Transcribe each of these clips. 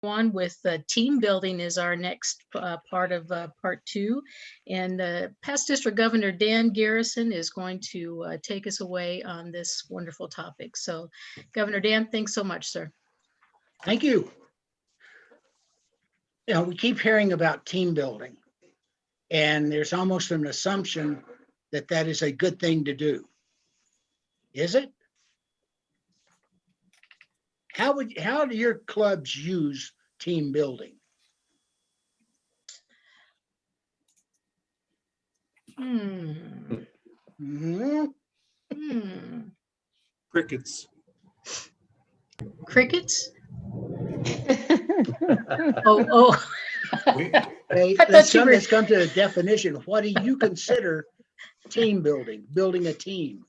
on with team building is our next part of part 2. And past District Governor Dan Garrison is going to take us away on this wonderful topic. So Governor Dan, thanks so much, sir. Thank you. You know, we keep hearing about team building, and there's almost an assumption that that is a good thing to do. Is it? How do your clubs use team building? Crickets. Crickets? Oh. Hey, let's come to a definition. What do you consider team building, building a team?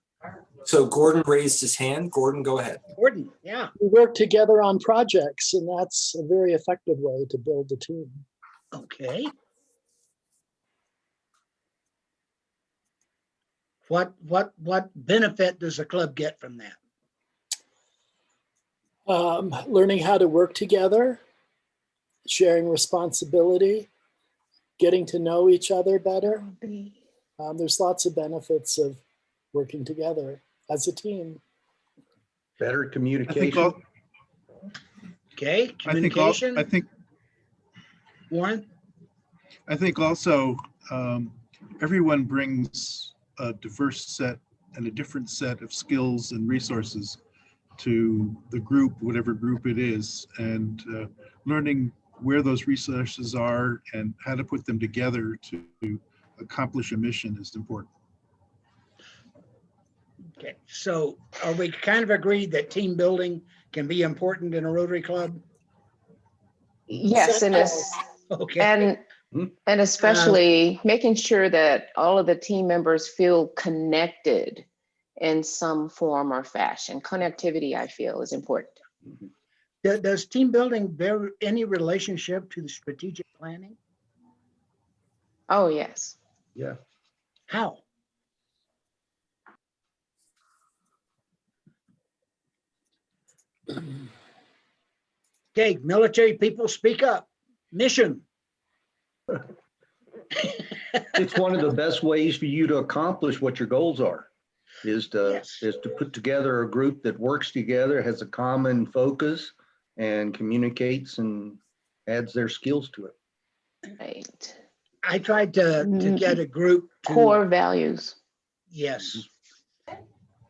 So Gordon raised his hand. Gordon, go ahead. Gordon, yeah. We work together on projects, and that's a very effective way to build a team. Okay. What benefit does a club get from that? Learning how to work together, sharing responsibility, getting to know each other better. There's lots of benefits of working together as a team. Better communication. Okay, communication. I think Warren? I think also everyone brings a diverse set and a different set of skills and resources to the group, whatever group it is, and learning where those resources are and how to put them together to accomplish a mission is important. Okay, so are we kind of agreed that team building can be important in a Rotary Club? Yes, Okay. and especially making sure that all of the team members feel connected in some form or fashion. Connectivity, I feel, is important. Does team building bear any relationship to the strategic planning? Oh, yes. Yeah. How? Okay, military people, speak up. Mission. It's one of the best ways for you to accomplish what your goals are, is to Yes. put together a group that works together, has a common focus, and communicates and adds their skills to it. Right. I tried to get a group to, Core values. yes.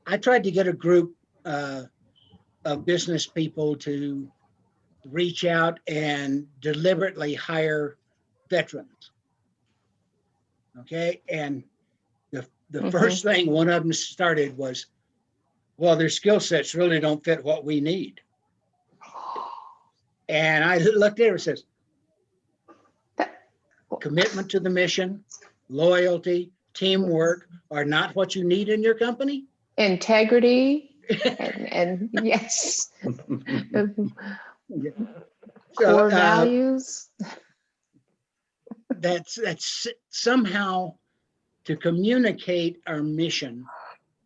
I tried to get a group of business people to reach out and deliberately hire veterans. Okay, and the first thing one of them started was, well, their skill sets really don't fit what we need. And I looked at her and says, commitment to the mission, loyalty, teamwork are not what you need in your company? Integrity and yes. So, Core values. That's somehow to communicate our mission.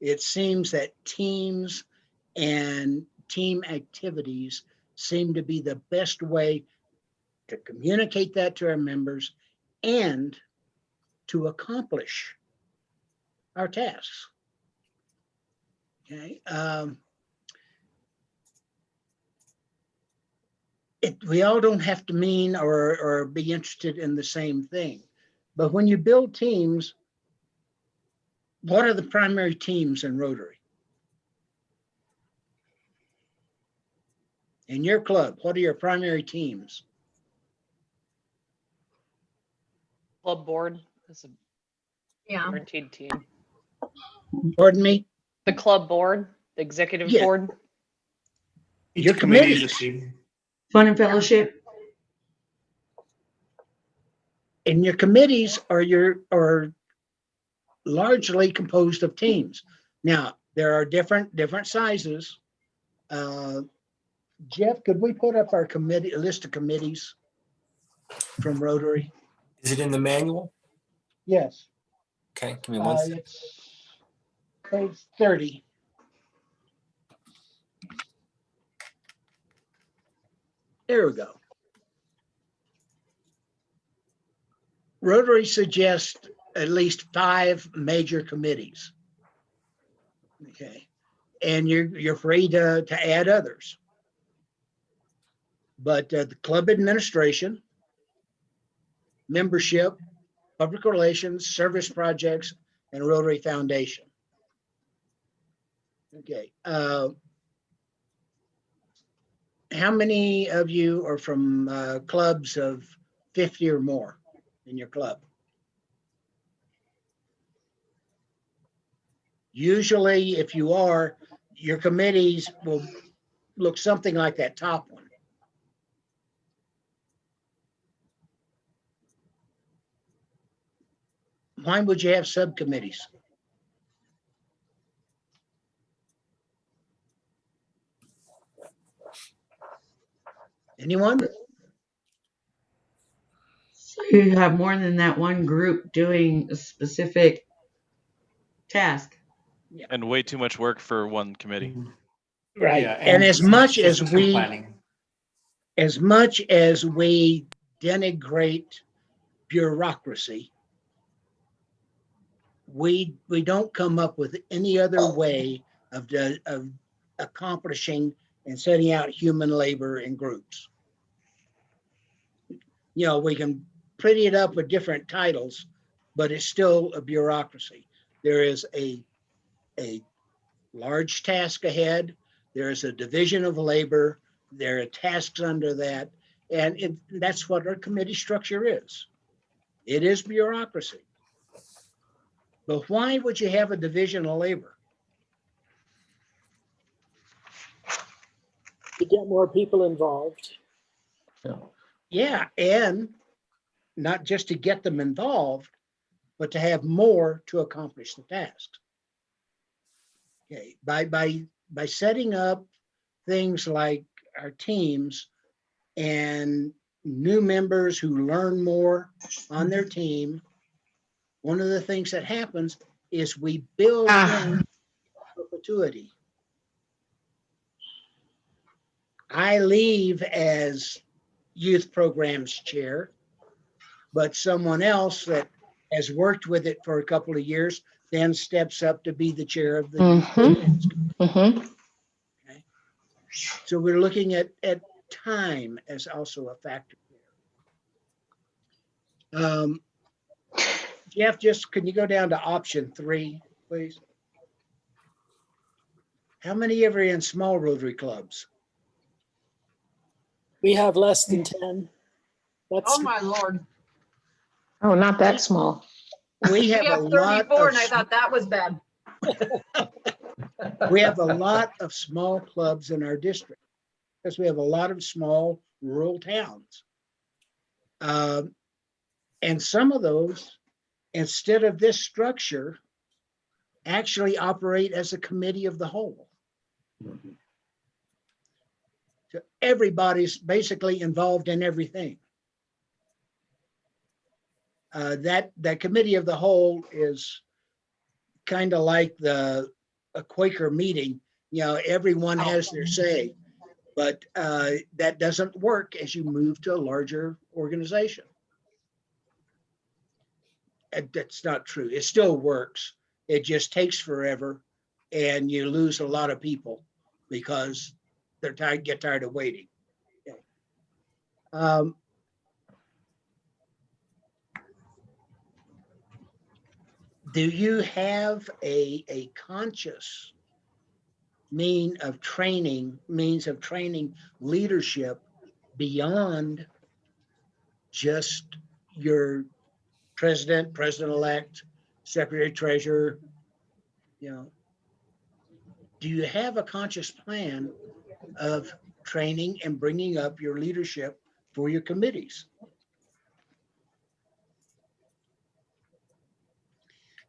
It seems that teams and team activities seem to be the best way to communicate that to our members and to accomplish our tasks. Okay. We all don't have to mean or be interested in the same thing. But when you build teams, what are the primary teams in Rotary? In your club, what are your primary teams? Club board is a Yeah. guaranteed team. Pardon me? The club board, the executive Yeah. board. Each Your committee is committees. a team. Fun and fellowship. And your committees are largely composed of teams. Now, there are different sizes. Jeff, could we put up our committee, a list of committees from Rotary? Is it in the manual? Yes. Okay, give me one second. It's page 30. There we go. Rotary suggests at least 5 major committees. Okay, and you're free to add others. But the club administration, membership, public relations, service projects, and Rotary Foundation. Okay. How many of you are from clubs of 50 or more in your club? Usually, if you are, your committees will look something like that top one. Why would you have subcommittees? Anyone? So you have more than that one group doing a specific task. And way too much work for one committee. Right. Yeah, And as much as system we planning. Denigrate bureaucracy, we don't come up with any other way of accomplishing and setting out human labor in groups. You know, we can pretty it up with different titles, but it's still a bureaucracy. There is a large task ahead. There is a division of labor. There are tasks under that. And that's what our committee structure is. It is bureaucracy. But why would you have a division of labor? To get more people involved. Yeah, and not just to get them involved, but to have more to accomplish the task. Okay, by setting up things like our teams and new members who learn more on their team, one of the things that happens is we build in perpetuity. I leave as youth programs chair, but someone else that has worked with it for a couple of years then steps up to be the chair of the youth programs. Okay. So we're looking at time as also a factor there. Jeff, just can you go down to option 3, please? How many ever in small Rotary clubs? We have less than 10. That's Oh my Lord. Oh, not that small. We have We a have lot 34 of and I thought that was bad. we have a lot of small clubs in our district because we have a lot of small rural towns. And some of those, instead of this structure, actually operate as a committee of the whole. So everybody's basically involved in everything. That committee of the whole is kind of like a Quaker meeting. You know, everyone has their say, but that doesn't work as you move to a larger organization. That's not true. It still works. It just takes forever, and you lose a lot of people because they're get tired of waiting. Okay. Do you have a conscious means of training leadership beyond just your president-elect, secretary treasurer? You know, do you have a conscious plan of training and bringing up your leadership for your committees?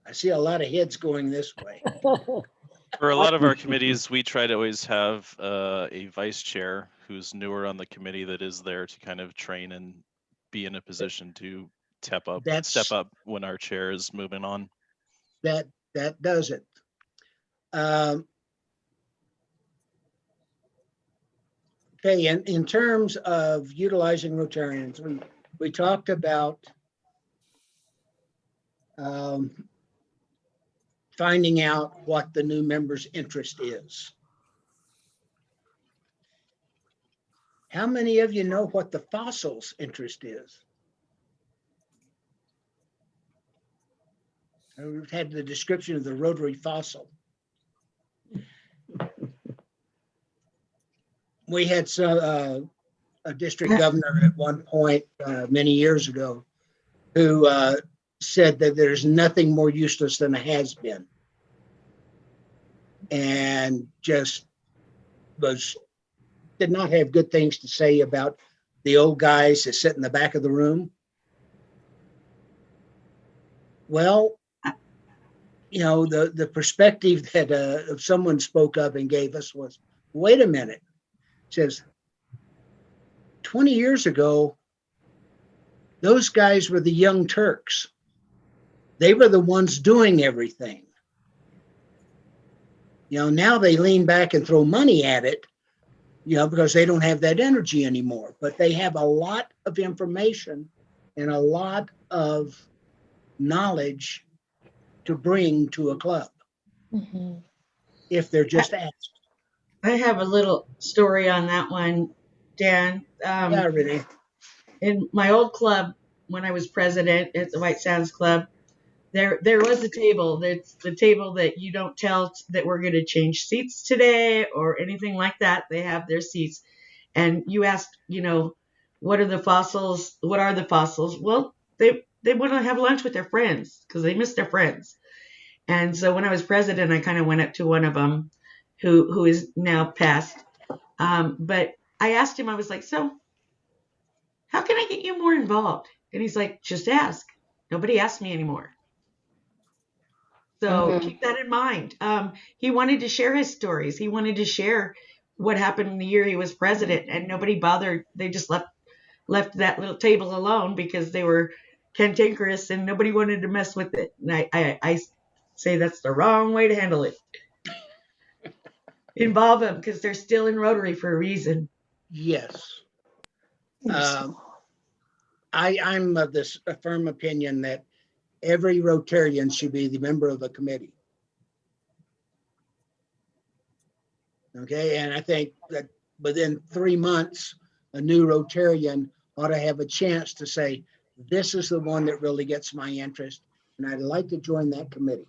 I see a lot of heads going this way. For a lot of our committees, we try to always have a vice chair who's newer on the committee that is there to kind of train and be in a position to step up when our chair is moving on. That does it. Okay, in terms of utilizing Rotarians, we talked about finding out what the new member's interest is. How many of you know what the fossil's interest is? We've had the description of the Rotary fossil. We had a district governor at one point many years ago who said that there's nothing more useless than a has-been, and just did not have good things to say about the old guys that sit in the back of the room. Well, you know, the perspective that someone spoke up and gave us was, wait a minute, says 20 years ago, those guys were the young Turks. They were the ones doing everything. You know, now they lean back and throw money at it, you know, because they don't have that energy anymore. But they have a lot of information and a lot of knowledge to bring to a club if they're just asked. I have a little story on that one, Dan. Yeah, really. In my old club, when I was president at the White Sands Club, there was a table. That's the table that you don't tell that we're going to change seats today or anything like that. They have their seats. And you asked, you know, what are the fossils? What are the fossils? Well, they want to have lunch with their friends because they miss their friends. And so when I was president, I kind of went up to one of them who is now passed. But I asked him, I was like, so how can I get you more involved? And he's like, just ask. Nobody asks me anymore. So keep that in mind. He wanted to share his stories. He wanted to share what happened in the year he was president, and nobody bothered. They just left that little table alone because they were cantankerous and nobody wanted to mess with it. And I say that's the wrong way to handle it. Involve them because they're still in Rotary for a reason. Yes. I'm of this firm opinion that every Rotarian should be the member of a committee. Okay, and I think that within 3 months, a new Rotarian ought to have a chance to say, this is the one that really gets my interest, and I'd like to join that committee.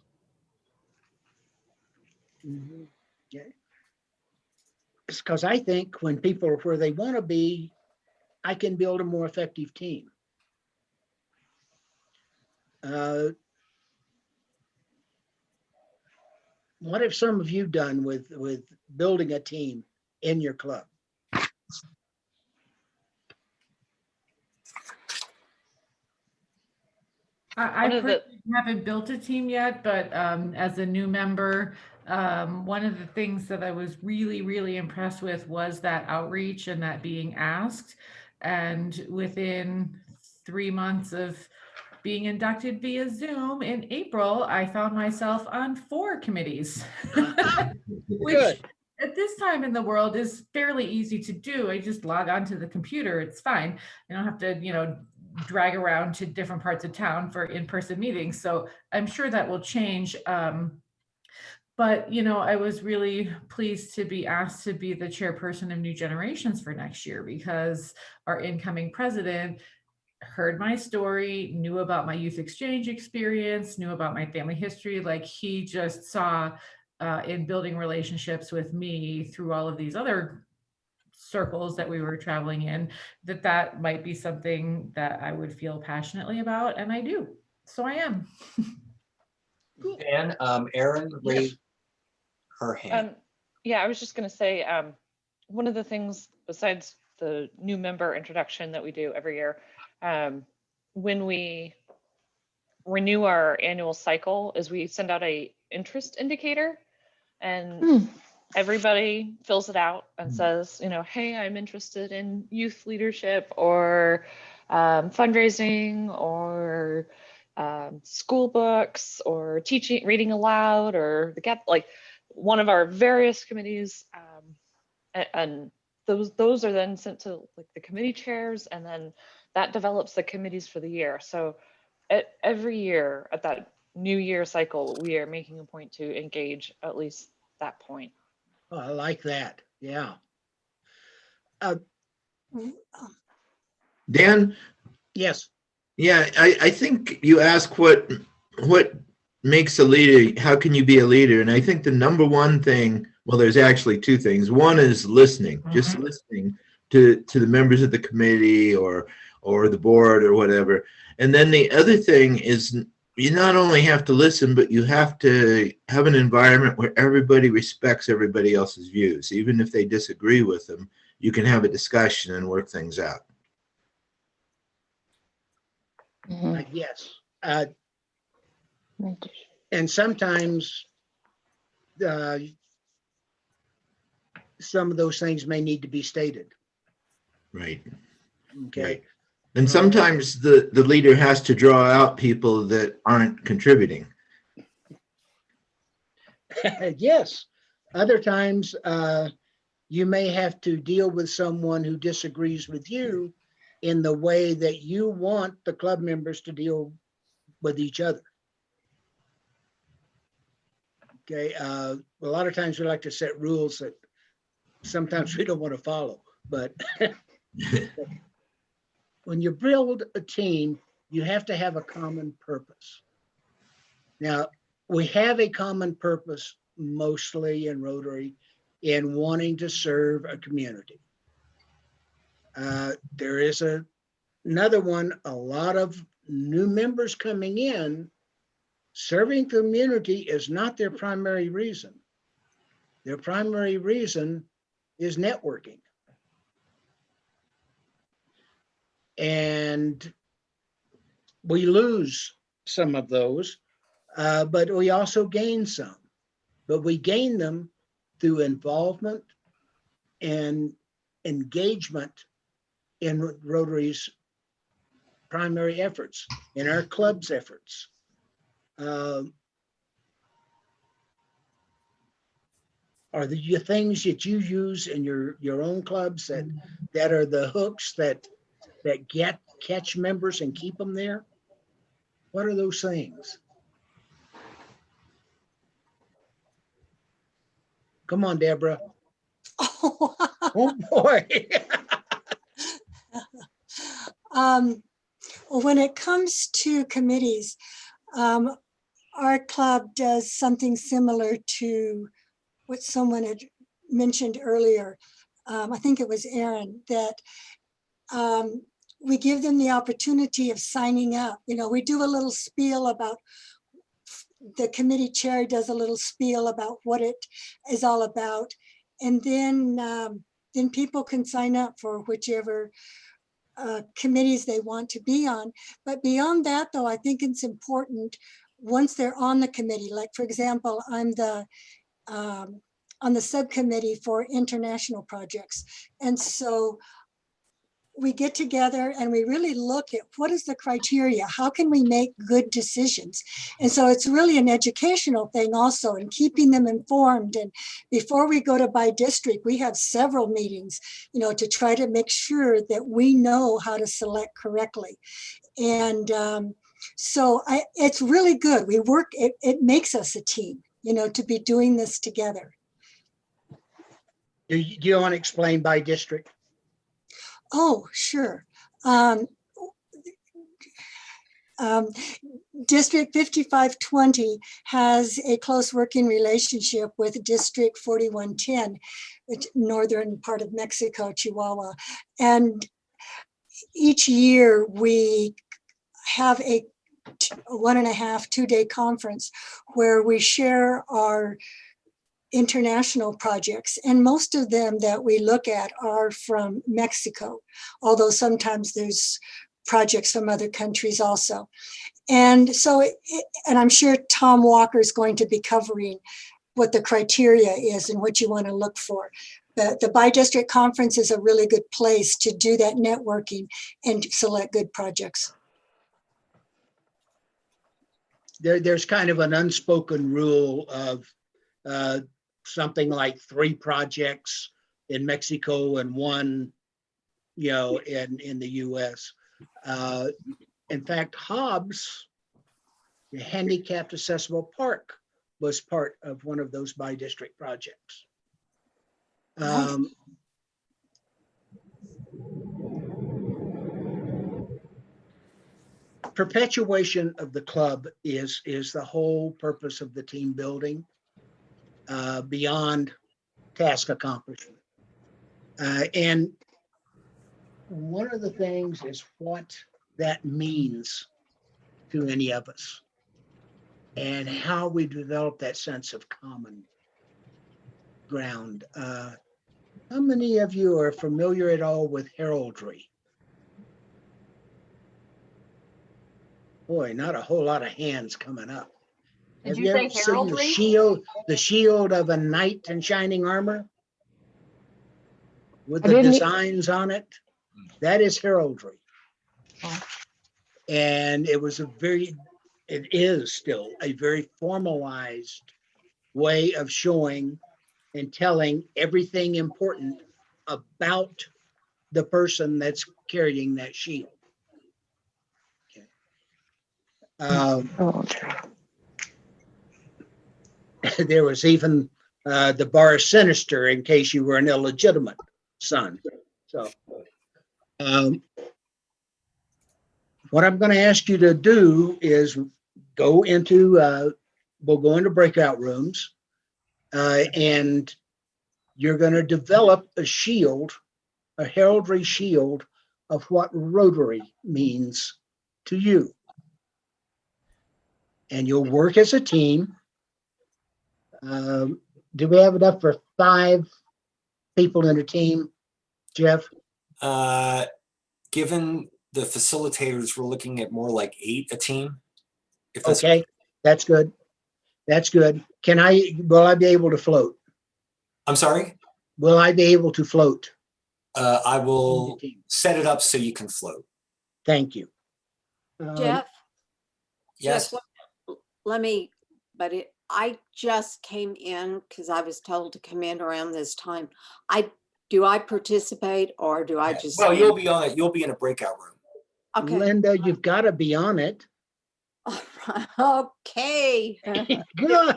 Okay. It's because I think when people are where they want to be, I can build a more effective team. What have some of you done with building a team in your club? I personally haven't built a team yet, but as a new member, one of the things that I was really, really impressed with was that outreach and that being asked. And within 3 months of being inducted via Zoom in April, I found myself on 4 committees, which at this time in the world is fairly easy to do. I just log onto the computer. It's fine. I don't have to, you know, drag around to different parts of town for in-person meetings. So I'm sure that will change. But, you know, I was really pleased to be asked to be the chairperson of New Generations for next year because our incoming president heard my story, knew about my youth exchange experience, knew about my family history. Like he just saw in building relationships with me through all of these other circles that we were traveling in, that might be something that I would feel passionately about, and I do. So I am. And Erin raised her hand. Yeah, I was just going to say, one of the things besides the new member introduction that we do every year, when we renew our annual cycle, is we send out a interest indicator, and everybody fills it out and says, you know, hey, I'm interested in youth leadership or fundraising or school books or teaching, reading aloud, or like one of our various committees. And those are then sent to like the committee chairs, and then that develops the committees for the year. So every year at that new year cycle, we are making a point to engage at least that point. Oh, I like that. Yeah. Dan, Yes. yeah, I think you ask what makes a leader, how can you be a leader? And I think the number one thing, well, there's actually two things. One is listening, just listening to the members of the committee or the board or whatever. And then the other thing is you not only have to listen, but you have to have an environment where everybody respects everybody else's views. Even if they disagree with them, you can have a discussion and work things out. Yes. And sometimes some of those things may need to be stated. Right. Okay. Right. And sometimes the leader has to draw out people that aren't contributing. Yes. Other times you may have to deal with someone who disagrees with you in the way that you want the club members to deal with each other. Okay. A lot of times we like to set rules that sometimes we don't want to follow, but when you build a team, you have to have a common purpose. Now, we have a common purpose mostly in Rotary in wanting to serve a community. There is another one, a lot of new members coming in, serving community is not their primary reason. Their primary reason is networking. And we lose some of those, but we also gain some. But we gain them through involvement and engagement in Rotary's primary efforts, in our club's efforts. Are the things that you use in your own clubs that are the hooks that catch members and keep them there? What are those things? Come on, Deborah. Oh boy. When it comes to committees, our club does something similar to what someone had mentioned earlier. I think it was Aaron, that we give them the opportunity of signing up. You know, we do a little spiel about, the committee chair does a little spiel about what it is all about. And then people can sign up for whichever committees they want to be on. But beyond that, though, I think it's important once they're on the committee, like for example, I'm on the subcommittee for international projects. And so we get together and we really look at what is the criteria? How can we make good decisions? And so it's really an educational thing also, and keeping them informed. And before we go to by district, we have several meetings, you know, to try to make sure that we know how to select correctly. And so it's really good. We work, it makes us a team, you know, to be doing this together. Do you want to explain by district? Oh, sure. District 5520 has a close working relationship with District 4110, northern part of Mexico, Chihuahua. And each year we have a 1.5, 2-day conference where we share our international projects, and most of them that we look at are from Mexico, although sometimes there's projects from other countries also. And so, and I'm sure Tom Walker is going to be covering what the criteria is and what you want to look for. The bi-district conference is a really good place to do that networking and select good projects. There's kind of an unspoken rule of something like 3 projects in Mexico and 1, you know, in the US. In fact, Hobbs, the handicapped accessible park, was part of one of those by-district projects. Perpetuation of the club is the whole purpose of the team building, beyond task accomplishment. And one of the things is what that means to any of us and how we develop that sense of common ground. How many of you are familiar at all with heraldry? Boy, not a whole lot of hands coming up. Did Have you you say ever seen heraldry? the shield of a knight in shining armor with I the didn't- designs on it? That is heraldry. Oh. And it is still a very formalized way of showing and telling everything important about the person that's carrying that shield. Okay. There was even the bar sinister in case you were an illegitimate son. So what I'm going to ask you to do is we'll go into breakout rooms, and you're going to develop a shield, a heraldry shield of what Rotary means to you. And you'll work as a team. Do we have enough for 5 people in a team, Jeff? Given the facilitators, we're looking at more like 8 a team. If that's Okay, that's good. That's good. Will I be able to float? I'm sorry? Will I be able to float? I will set it up so you can float. Thank you. Jeff? Yes. Jeff, I just came in because I was told to come in around this time. Do I participate or do I just? Well, you'll be on it. You'll be in a breakout room. Okay. Linda, you've got to be on it. Okay. Good. You're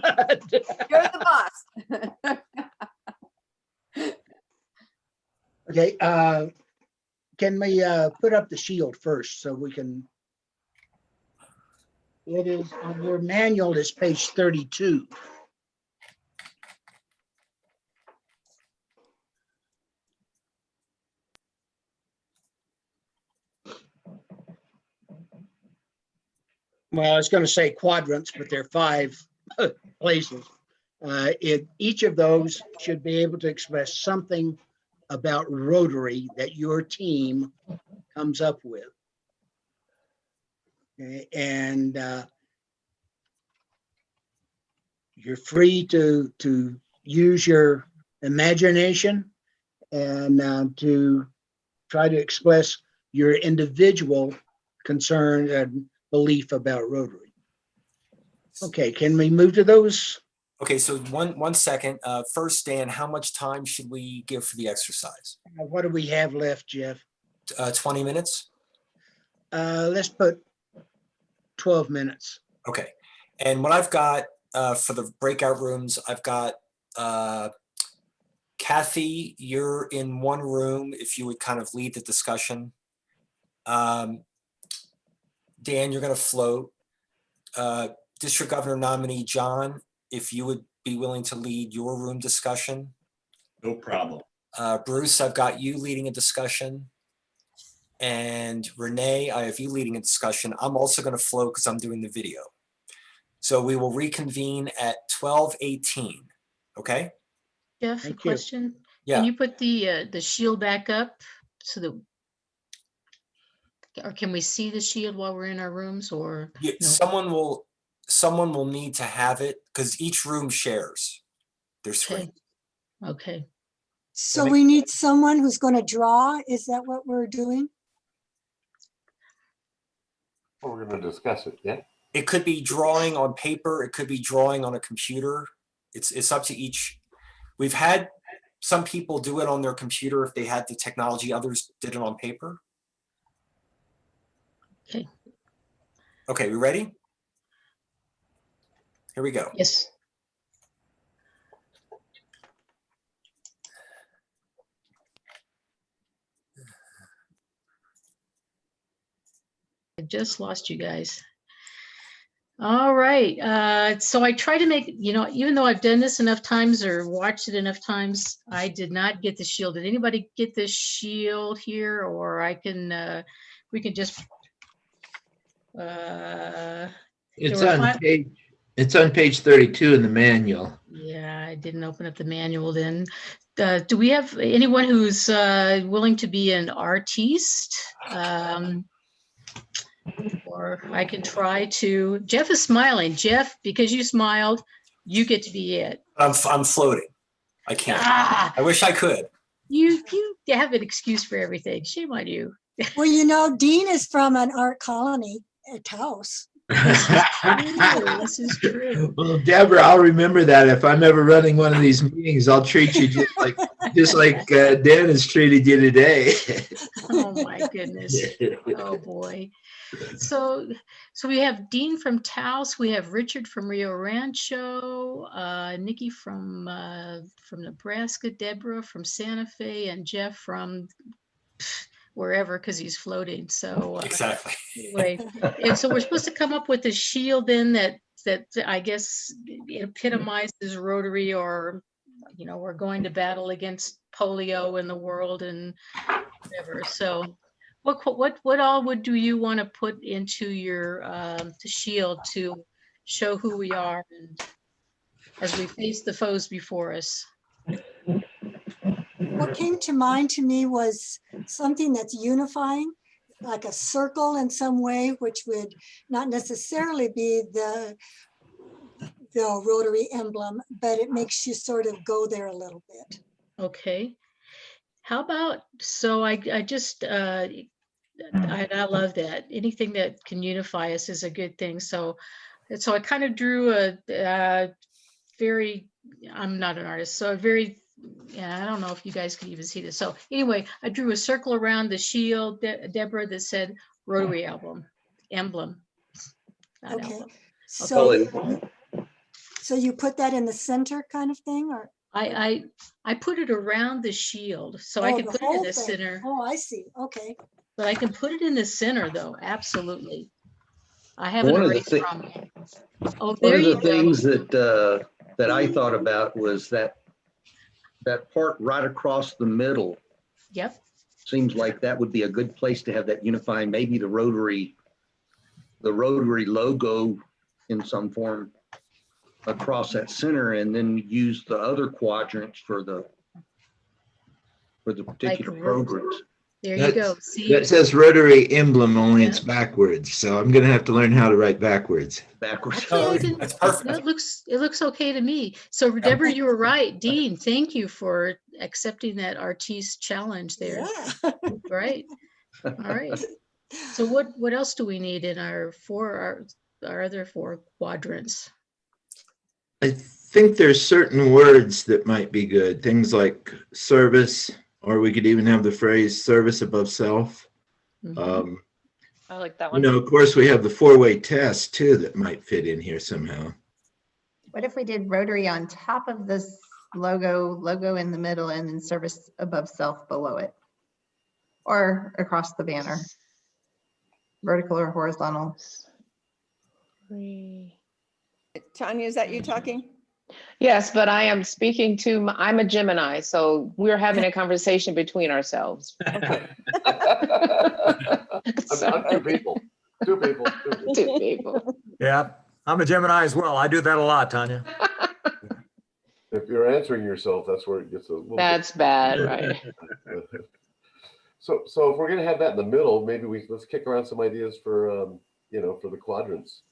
the boss. Okay. Can we put up the shield first so we can? It is on your manual. Is page 32. Well, I was going to say quadrants, but there are 5 places. Each of those should be able to express something about Rotary that your team comes up with. Okay, and you're free to use your imagination and to try to express your individual concern and belief about Rotary. Okay, can we move to those? Okay, so one second. First, Dan, how much time should we give for the exercise? What do we have left, Jeff? 20 minutes? Let's put 12 minutes. Okay. And what I've got for the breakout rooms, I've got Kathy, you're in one room if you would kind of lead the discussion. Dan, you're going to float. District Governor nominee John, if you would be willing to lead your room discussion. No problem. Bruce, I've got you leading a discussion. And Renee, I have you leading a discussion. I'm also going to float because I'm doing the video. So we will reconvene at 12:18. Okay? Jeff, a question. Yeah. Can you put the shield back up so that, or can we see the shield while we're in our rooms, or Yeah, no? someone will need to have it because each room shares their screen. Okay. So we need someone who's going to draw. Is that what we're doing? Well, we're going to discuss it, yeah? It could be drawing on paper. It could be drawing on a computer. It's up to each. We've had some people do it on their computer if they had the technology. Others did it on paper. Okay. Okay, we ready? Here we go. Yes. I just lost you guys. All right. So I try to make, even though I've done this enough times or watched it enough times, I did not get the shield. Did anybody get the shield here? Or we can just. It's on page 32 in the manual. Yeah, I didn't open up the manual then. Do we have anyone who's willing to be an artiste? Or I can try to. Jeff is smiling. Jeff, because you smiled, you get to be it. I'm floating. I can't. I wish I could. You have an excuse for everything. Shame on you. Well, Dean is from an art colony at Taos. This is true. Well, Deborah, I'll remember that. If I'm ever running one of these meetings, I'll treat you just like Dan has treated you today. Oh my goodness. Oh boy. So we have Dean from Taos, we have Richard from Rio Rancho, Nikki from Nebraska, Deborah from Santa Fe, and Jeff from wherever, because he's floating. So exactly. Anyway, and so we're supposed to come up with a shield then that I guess epitomizes Rotary, or we're going to battle against polio in the world and whatever. So what all do you want to put into your the shield to show who we are and as we face the foes before us? What came to mind to me was something that's unifying, like a circle in some way, which would not necessarily be the Rotary emblem, but it makes you sort of go there a little bit. Okay. How about, so I just, I love that. Anything that can unify us is a good thing. So I kind of drew a very, I'm not an artist, so a very, I don't know if you guys can even see this. So anyway, I drew a circle around the shield, Deborah, that said Rotary emblem. Not okay. album. So you put that in the center kind of thing, or? I put it around the shield, so I can put it in the center. Oh, I see. Okay. But I can put it in the center, though. Absolutely. I have an erase from it. Oh, there you go. One of the things that I thought about was that part right across the middle. Yep. Seems like that would be a good place to have that unifying, maybe the Rotary logo in some form across that center, and then use the other quadrants for the particular programs. There you go. See, that says Rotary emblem, only it's backwards. So I'm going to have to learn how to write backwards. Backwards. That's perfect. It looks okay to me. So Deborah, you were right. Dean, thank you for accepting that artiste challenge there. Yeah. Right. All right. So what else do we need in our other four quadrants? I think there's certain words that might be good. Things like service, or we could even have the phrase service above self. Mm-hmm. I like that one. Of course, we have the four-way test too that might fit in here somehow. What if we did Rotary on top of this logo in the middle, and then service above self below it? Or across the banner, vertical or horizontal? Tanya, is that you talking? Yes, but I am speaking to, I'm a Gemini, so we're having a conversation between ourselves. I'm two people. Two people. Yeah, I'm a Gemini as well. I do that a lot, Tanya. If you're answering yourself, that's where it gets a little That's bad, right? So if we're going to have that in the middle, maybe let's kick around some ideas for for the quadrants.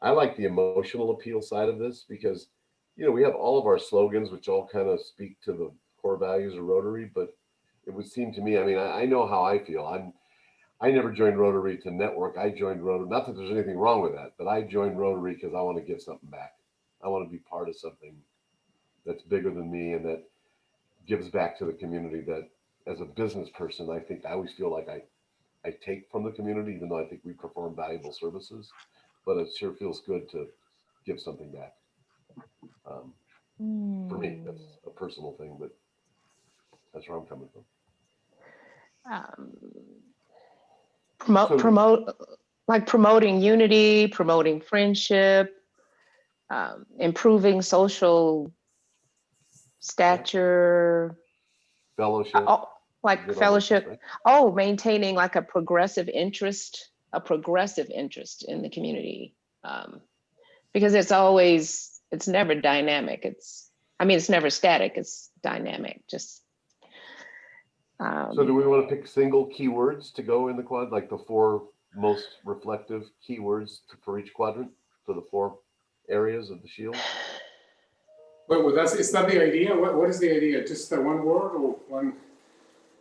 I like the emotional appeal side of this because we have all of our slogans, which all kind of speak to the core values of Rotary. But it would seem to me, I know how I feel. I never joined Rotary to network. I joined Rotary, not that there's anything wrong with that, but I joined Rotary because I want to give something back. I want to be part of something that's bigger than me and that gives back to the community. That as a business person, I think I always feel like I take from the community, even though I think we perform valuable services, but it sure feels good to give something back. For me, that's a personal thing, but that's where I'm coming from. Promoting unity, promoting friendship, improving social stature, fellowship, fellowship. Right? Oh, maintaining like a progressive interest in the community, because it's never dynamic. It's never static. It's dynamic. Just. So do we want to pick single keywords to go in the quad, like the 4 most reflective keywords for each quadrant for the 4 areas of the shield? Well, is that the idea? What is the idea? Just one word or one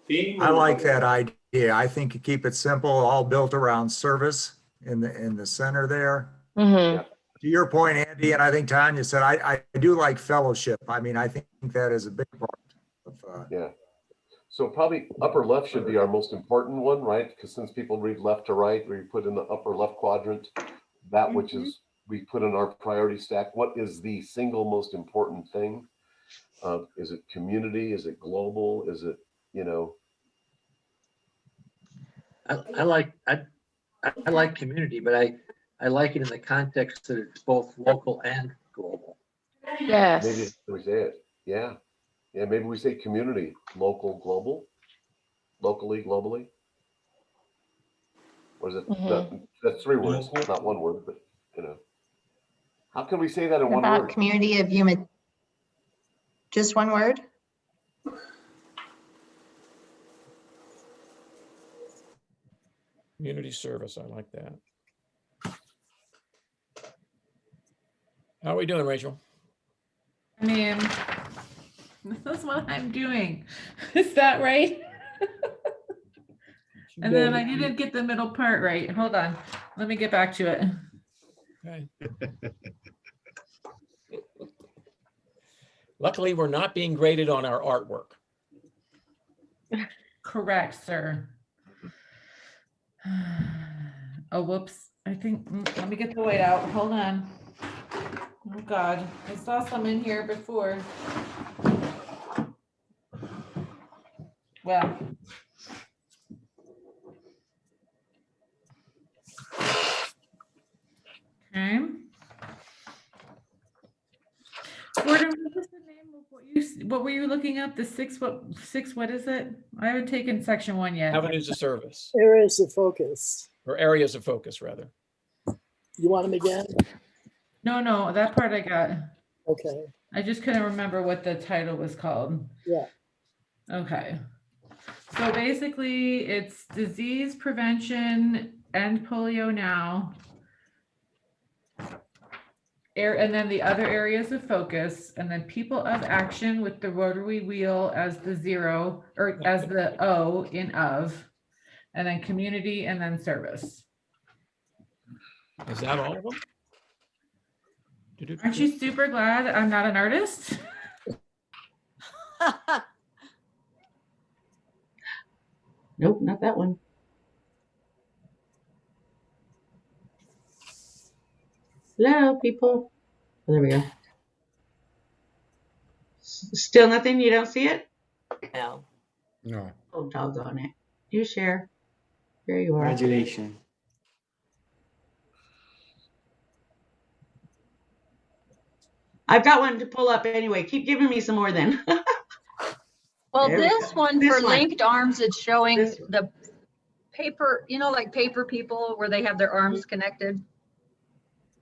theme? I like that idea. I think you keep it simple, all built around service in the center there. Mm-hmm. Yeah. To your point, Andy, and I think Tanya said, I do like fellowship. I mean, I think that is a big part of. Yeah. So probably upper left should be our most important one, right? Because since people read left to right, we put in the upper left quadrant, that which is we put in our priority stack. What is the single most important thing? Is it community? Is it global? Is it, I like community, but I like it in the context that it's both local and global. Yes. Maybe we say it. Yeah. Yeah, maybe we say community, local, global, locally, globally. Or is it, that's 3 words, not 1 word, but how can we say that in 1 word? Community of human, just 1 word? Community service, I like that. How are we doing, Rachel? I mean, this is what I'm doing. Is that right? And then I didn't get the middle part right. Hold on. Let me get back to it. Okay. Luckily, we're not being graded on our artwork. Correct, sir. Oh, whoops. I think, let me get the white out. Hold on. Oh, God. I saw some in here before. Well. Okay. Gordon, what was the name of what were you looking up? The 6, what is it? I haven't taken section 1 yet. Avenues of service. Areas of focus. Or areas of focus, rather. You want them again? No, that part I got. Okay. I just couldn't remember what the title was called. Yeah. Okay. So basically it's disease prevention, end polio now. And then the other areas of focus, and then people of action with the rotary wheel as the 0 or as the O in of, and then community and then service. Is that all of them? Aren't you super glad I'm not an artist? Nope, not that one. Hello, people. Oh, there we go. Still nothing? You don't see it? No. No. Oh, doggone it. You share. Here you are. Congratulations. I've got one to pull up anyway. Keep giving me some more then. Well, There we this go. one This for one. linked arms, it's showing the paper, like paper people where they have their arms connected,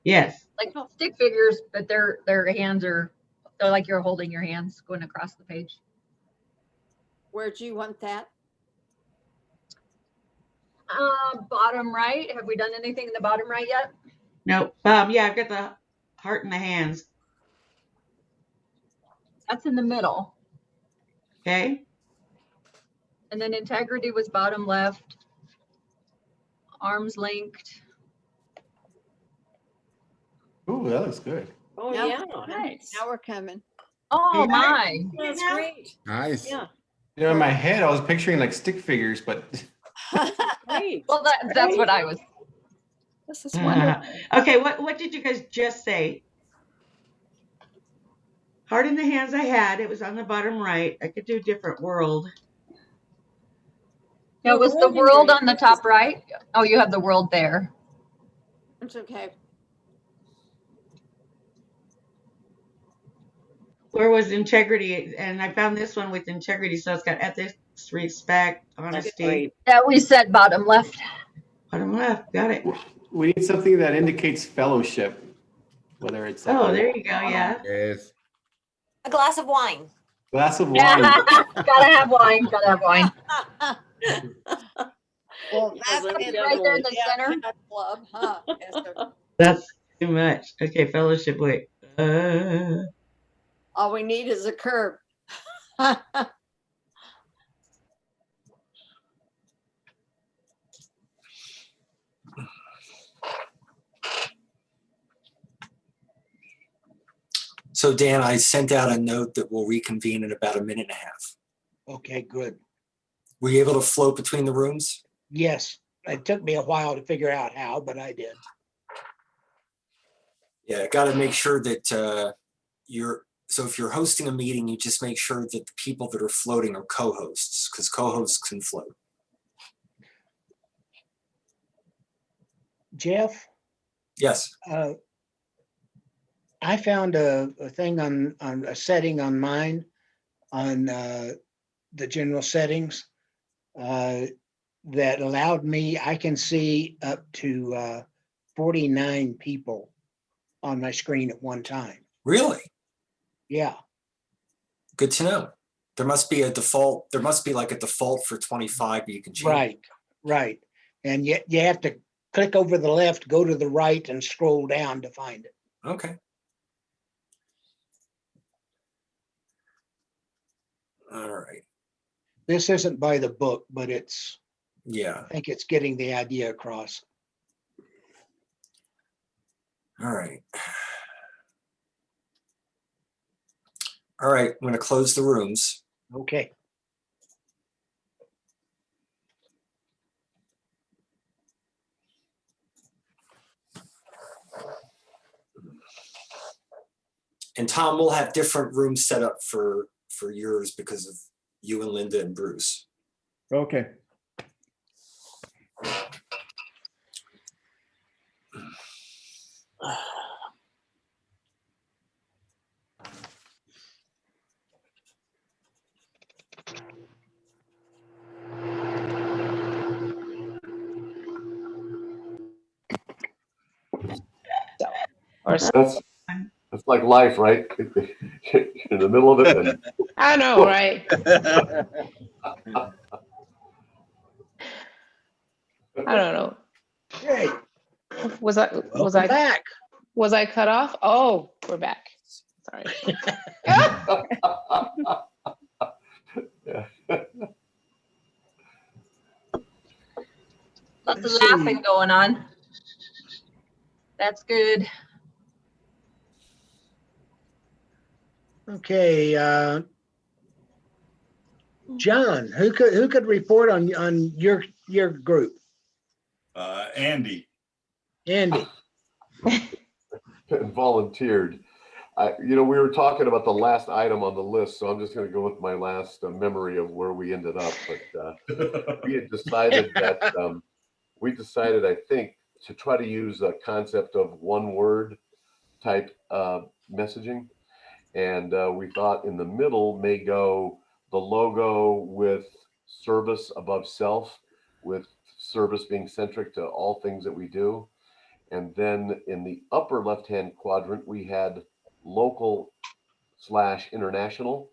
Yes. like stick figures, but their hands they're like you're holding your hands going across the page. Where do you want that? Bottom right. Have we done anything in the bottom right yet? Nope. Yeah, I've got the heart in the hands. That's in the middle. Okay. And then integrity was bottom left. Arms linked. Ooh, that looks good. Oh, Now yeah. we're Nice. Now we're coming. Oh my. That's great. Nice. Yeah. In my head, I was picturing like stick figures, but Great. Well, that's what I was. This is wonderful. Okay, what did you guys just say? Heart in the hands I had. It was on the bottom right. I could do different world. Yeah, was the world on the top right? Oh, you have the world there. It's okay. Where was integrity? And I found this one with integrity. So it's got ethics, respect, honesty. That we said bottom left. Bottom left. Got it. We need something that indicates fellowship, whether it's like Oh, there you go. Yeah. Yes. A glass of wine. glass of wine. Gotta have wine. Gotta have wine. Well, that's Right there in the center. club, huh? Esther? That's too much. Okay, fellowship. Wait. All we need is a curb. So Dan, I sent out a note that we'll reconvene in about a minute and a half. Okay, good. Were you able to float between the rooms? Yes, it took me a while to figure out how, but I did. Yeah, got to make sure that so if you're hosting a meeting, you just make sure that the people that are floating are co-hosts, because co-hosts can float. Jeff? Yes. I found a thing on a setting on mine on the general settings that allowed me, I can see up to 49 people on my screen at one time. Really? Yeah. Good to know. There must be a default. There must be like a default for 25, but you can change. Right, right. And yet you have to click over the left, go to the right, and scroll down to find it. Okay. All right. This isn't by the book, but it's, yeah, I think it's getting the idea across. All right. All right, I'm going to close the rooms. Okay. And Tom, we'll have different rooms set up for yours because of you and Linda and Bruce. Okay. That's like life, right? In the middle of it. And I know, right? I don't know. Hey, Was I back? Was I cut off? Oh, we're back. Sorry. Lots of laughing going on. That's good. Okay, John, who could report on your group? Andy. Andy. Volunteered. We were talking about the last item on the list, so I'm just going to go with my last memory of where we ended up. But we had decided that I think, to try to use a concept of one word type messaging. And we thought in the middle may go the logo with service above self, with service being centric to all things that we do. And then in the upper left-hand quadrant, we had local/international,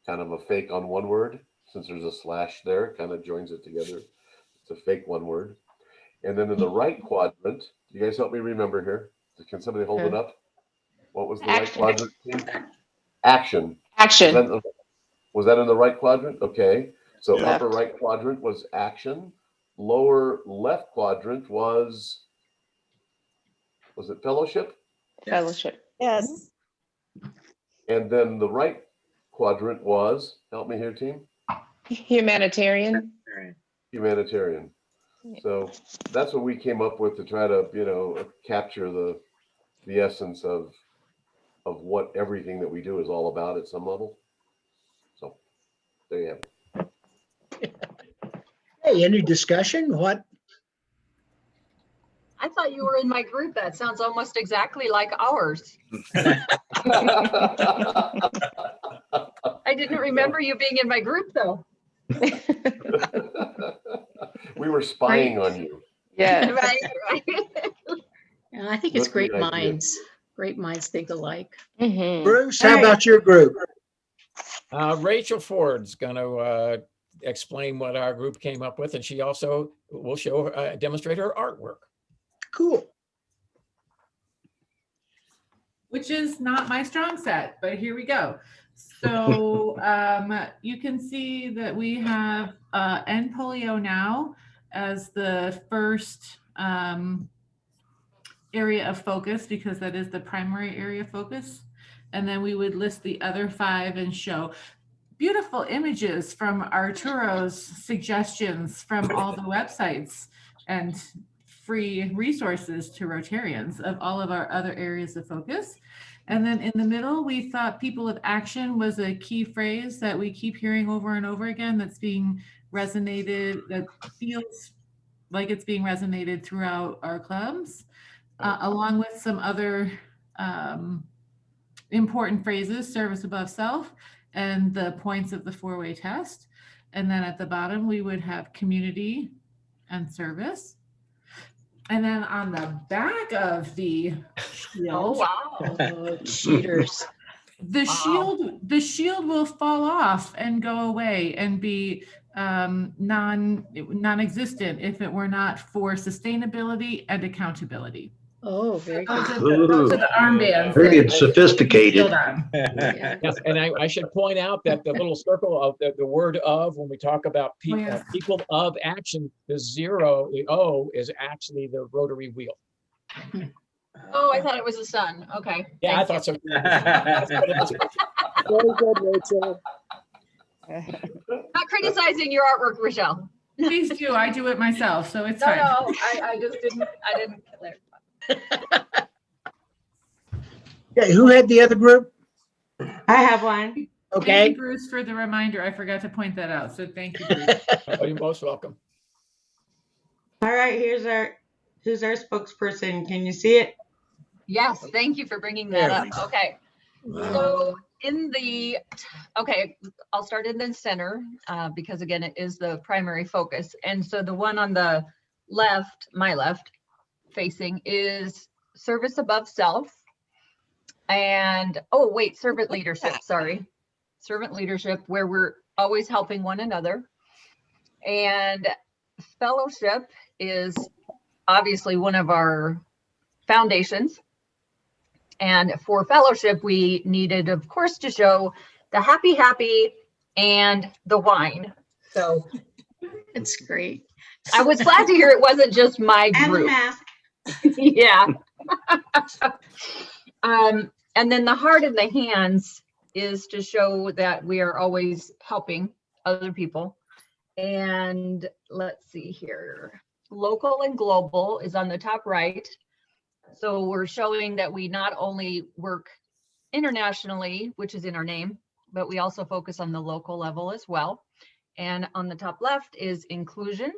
kind of a fake on one word. Since there's a slash there, kind of joins it together. It's a fake one word. And then in the right quadrant, you guys help me remember here. Can somebody hold it up? What was the right quadrant? Action. Action. Was that in the right quadrant? Okay. So Yeah. upper right quadrant was action. Lower left quadrant was it fellowship? Fellowship. Yes. And then the right quadrant was, help me here, team. Humanitarian. Humanitarian. So that's what we came up with to try to, capture the essence of what everything that we do is all about at some level. So there you have it. Hey, any discussion? What? I thought you were in my group. That sounds almost exactly like ours. I didn't remember you being in my group though. We were spying on you. Yeah. Right. And I think it's That's the great idea. minds. Great minds think alike. Bruce, how about your group? Rachel Ford's going to explain what our group came up with, and she also will demonstrate her artwork. Cool. Which is not my strong set, but here we go. So you can see that we have End Polio Now as the first area of focus, because that is the primary area of focus. And then we would list the other 5 and show beautiful images from Arturo's suggestions from all the websites and free resources to Rotarians of all of our other areas of focus. And then in the middle, we thought people of action was a key phrase that we keep hearing over and over again that's being resonated, that feels like it's being resonated throughout our clubs, along with some other important phrases, service above self, and the points of the 4-way test. And then at the bottom, we would have community and service. And then on the back of the shield, cheaters. The shield will fall off and go away and be non-existent if it were not for sustainability and accountability. Oh, very good. Those are the armbands. Very that- sophisticated. Yes, and I should point out that the little circle of the word of, when we talk about people of action, the 0, the O is actually the rotary wheel. Oh, I thought it was the sun. Okay. Yeah, I thought so. That's what it is. Very good, Rachel. Not criticizing your artwork, Rochelle. Please do. I do it myself, so it's No, fine. no, I just didn't. I didn't. Okay, who had the other group? I have one. Okay. Thank you, Bruce, for the reminder. I forgot to point that out. So thank you, Bruce. Oh, you're most welcome. All right, who's our spokesperson? Can you see it? Yes, thank you for bringing that up. Okay. So I'll start in the center because again, it is the primary focus. And so the one on the left, my left facing, is service above self. And servant leadership, sorry. Servant leadership, where we're always helping one another. And fellowship is obviously one of our foundations. And for fellowship, we needed, of course, to show the happy and the wine. So it's great. I was glad to hear it wasn't just my group. Yeah. And then the heart and the hands is to show that we are always helping other people. And let's see here. Local and global is on the top right. So we're showing that we not only work internationally, which is in our name, but we also focus on the local level as well. And on the top left is inclusion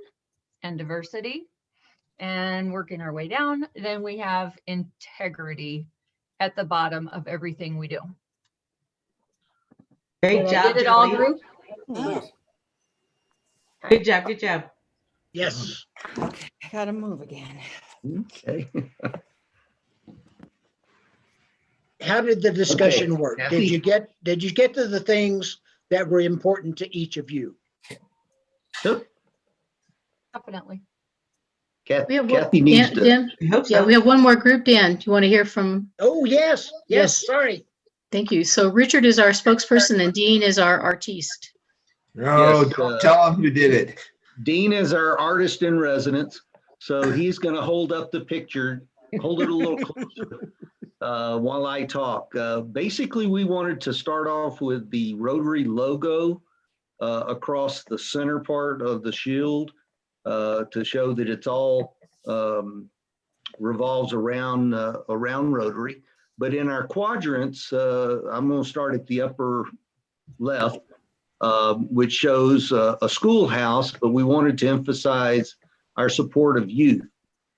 and diversity. And working our way down, then we have integrity at the bottom of everything we do. Great job. Did it all, Julie. group? Good job. Good job. Yes. Okay, I gotta move again. Okay. How did the discussion Okay, work? Kathy? Did you get to the things that were important to each of you? Definitely. Kathy needs to. Dan, yeah, we have one more group. Dan, do you want to hear from? Oh, yes. Yes. Sorry. Thank you. So Richard is our spokesperson and Dean is our artiste. No, Yes, don't tell him who did it. Dean is our artist in residence, so he's going to hold up the picture, hold it a little closer while I talk. Basically, we wanted to start off with the Rotary logo across the center part of the shield. to show that it's all revolves around Rotary. But in our quadrants, I'm going to start at the upper left, which shows a schoolhouse, but we wanted to emphasize our support of youth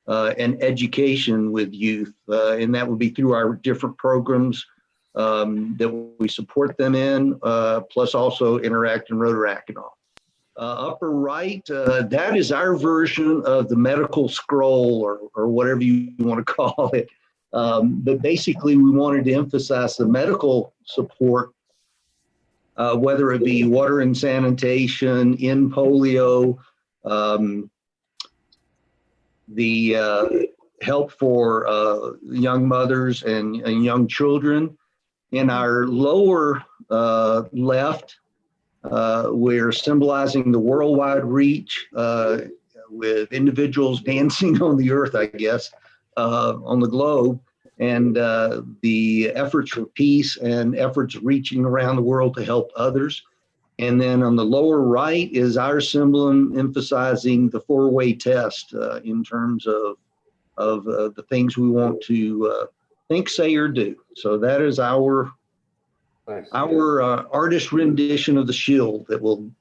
and education with youth. And that would be through our different programs that we support them in, plus also Interact and Rotaract-A-Thon. Upper right, that is our version of the medical scroll or whatever you want to call it. But basically, we wanted to emphasize the medical support, whether it be water and sanitation, in polio, the help for young mothers and young children. In our lower left, we're symbolizing the worldwide reach with individuals dancing on the earth, I guess, on the globe, and the efforts for peace and efforts reaching around the world to help others. And then on the lower right is our symbol emphasizing the four-way test in terms of the things we want to think, say, or do. So that is our artist rendition of the shield that will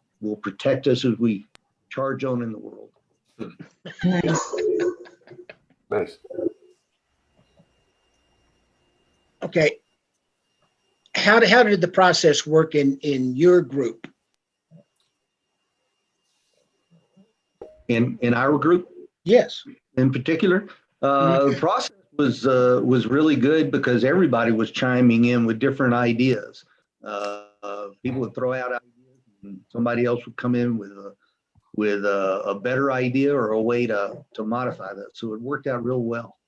protect us as we charge on in the world. Nice. Nice. Okay. How did the process work in your group? In our group? Yes. In particular, the process was really good because everybody was chiming in with different ideas. People would throw out ideas, and somebody else would come in with a better idea or a way to modify that. So it worked out real well.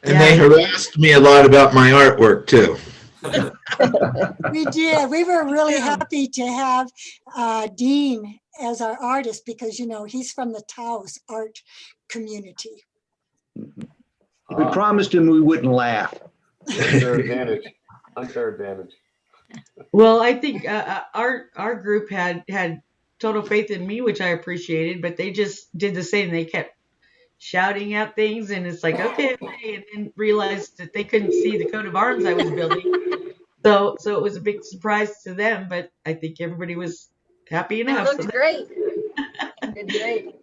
And they harassed me a lot about my artwork too. We did. We were really happy to have Dean as our artist because, you know, he's from the Taos art community. We promised him we wouldn't laugh. Unfair advantage. Unfair advantage. Well, I think our group had total faith in me, which I appreciated, but they just did the same. They kept shouting out things, and it's like, okay, and then realized that they couldn't see the coat of arms I was building. So it was a big surprise to them, but I think everybody was happy enough. It looked great. Did great.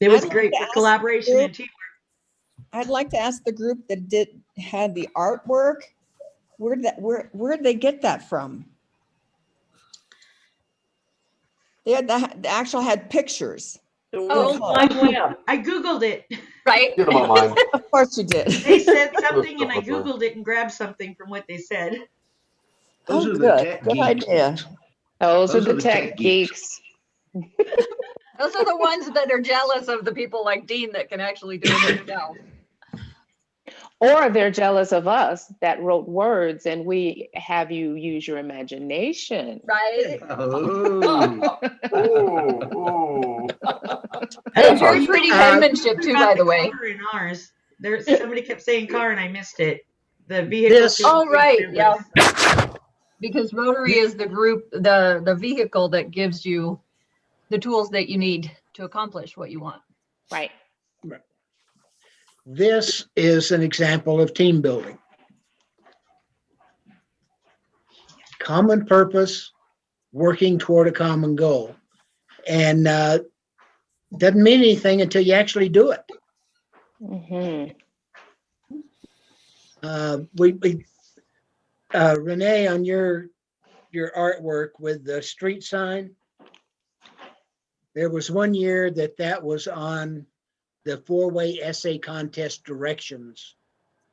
It was great for collaboration and teamwork. I'd like to ask the group that had the artwork, where'd they get that from? They had pictures. The World Wide Web. I Googled it. Right. Get them on mine. Of course you did. They said something and I Googled it and grabbed something from what they said. Those are the good. tech Good geeks. idea. Those are the tech geeks. Those are the ones that are jealous of the people like Dean that can actually do it themselves. Or they're jealous of us that wrote words and we have you use your imagination. Right? Oh. And very pretty penmanship too, by the way. In ours, somebody kept saying car and I missed it. The vehicle. Oh, right. Yeah. Because Rotary is the group, the vehicle that gives you the tools that you need to accomplish what you want. Right. This is an example of team building. Common purpose, working toward a common goal. And doesn't mean anything until you actually do it. Mm-hmm. Renee, on your artwork with the street sign, there was one year that was on the four-way essay contest directions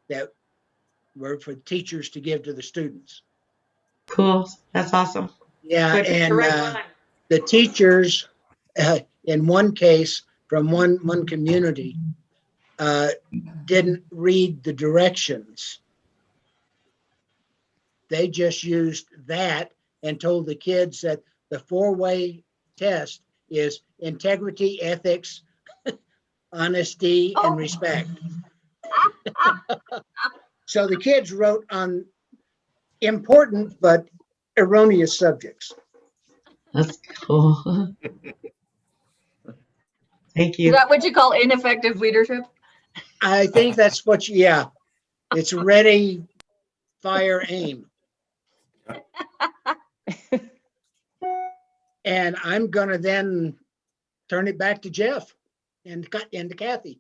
that were for teachers to give to the students. Cool. That's awesome. Yeah, So and the teachers, in one case from one community, didn't read the directions. They just used that and told the kids that the four-way test is integrity, ethics, honesty, and respect. So the kids wrote on important but erroneous subjects. That's cool. Thank Is you. that what you call ineffective leadership? I think that's what, yeah, it's ready, fire, aim. And I'm gonna then turn it back to Jeff and to Kathy.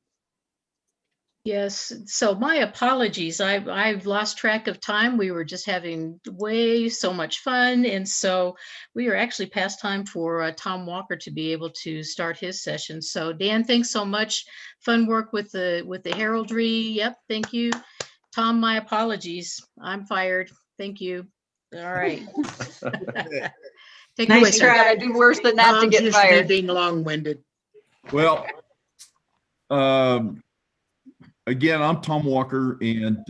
Yes, so my apologies. I've lost track of time. We were just having way so much fun. And so we are actually past time for Tom Walker to be able to start his session. So Dan, thanks so much. Fun work with the heraldry. Yep, thank you. Tom, my apologies. I'm fired. Thank you. All right. Take it away, Nice sir. try. Gotta do worse than that to Tom's get used to me fired. being long-winded. Well, again, I'm Tom Walker, and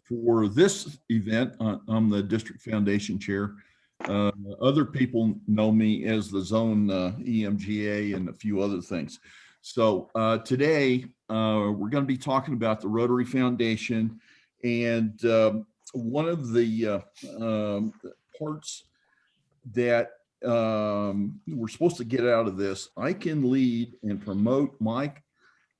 for this event, I'm the District Foundation Chair. Other people know me as the Zone EMGA and a few other things. So today, we're going to be talking about the Rotary Foundation, and one of the parts that we're supposed to get out of this, I can lead and promote my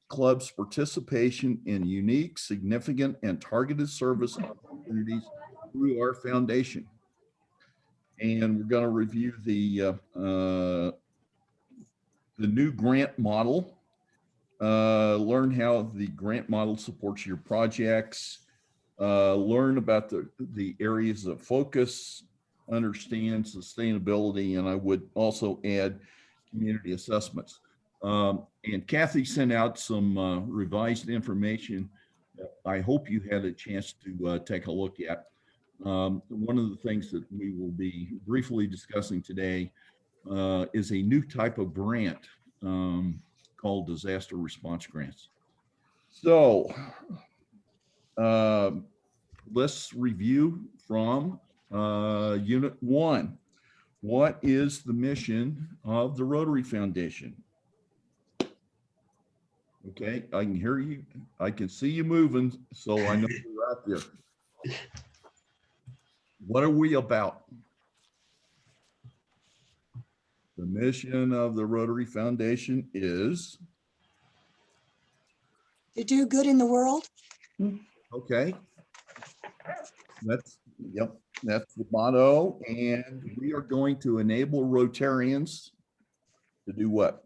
club's participation in unique, significant, and targeted service opportunities through our foundation. And we're going to review the new grant model, learn how the grant model supports your projects, learn about the areas of focus, understand sustainability, and I would also add community assessments. And Kathy sent out some revised information that I hope you had a chance to take a look at. One of the things that we will be briefly discussing today is a new type of grant called disaster response grants. So let's review from Unit 1. What is the mission of the Rotary Foundation? Okay, I can hear you. I can see you moving, so I know you're out there. What are we about? The mission of the Rotary Foundation is? To do good in the world. Okay. That's the motto. And we are going to enable Rotarians to do what?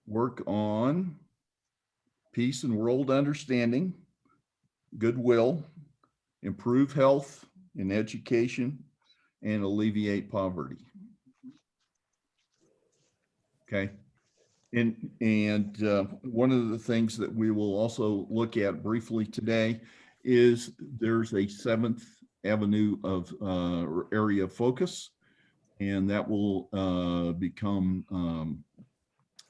Work on peace and world understanding, goodwill, improve health and education, and alleviate poverty. Okay. And one of the things that we will also look at briefly today is there's a 7th Avenue of area of focus, and that will become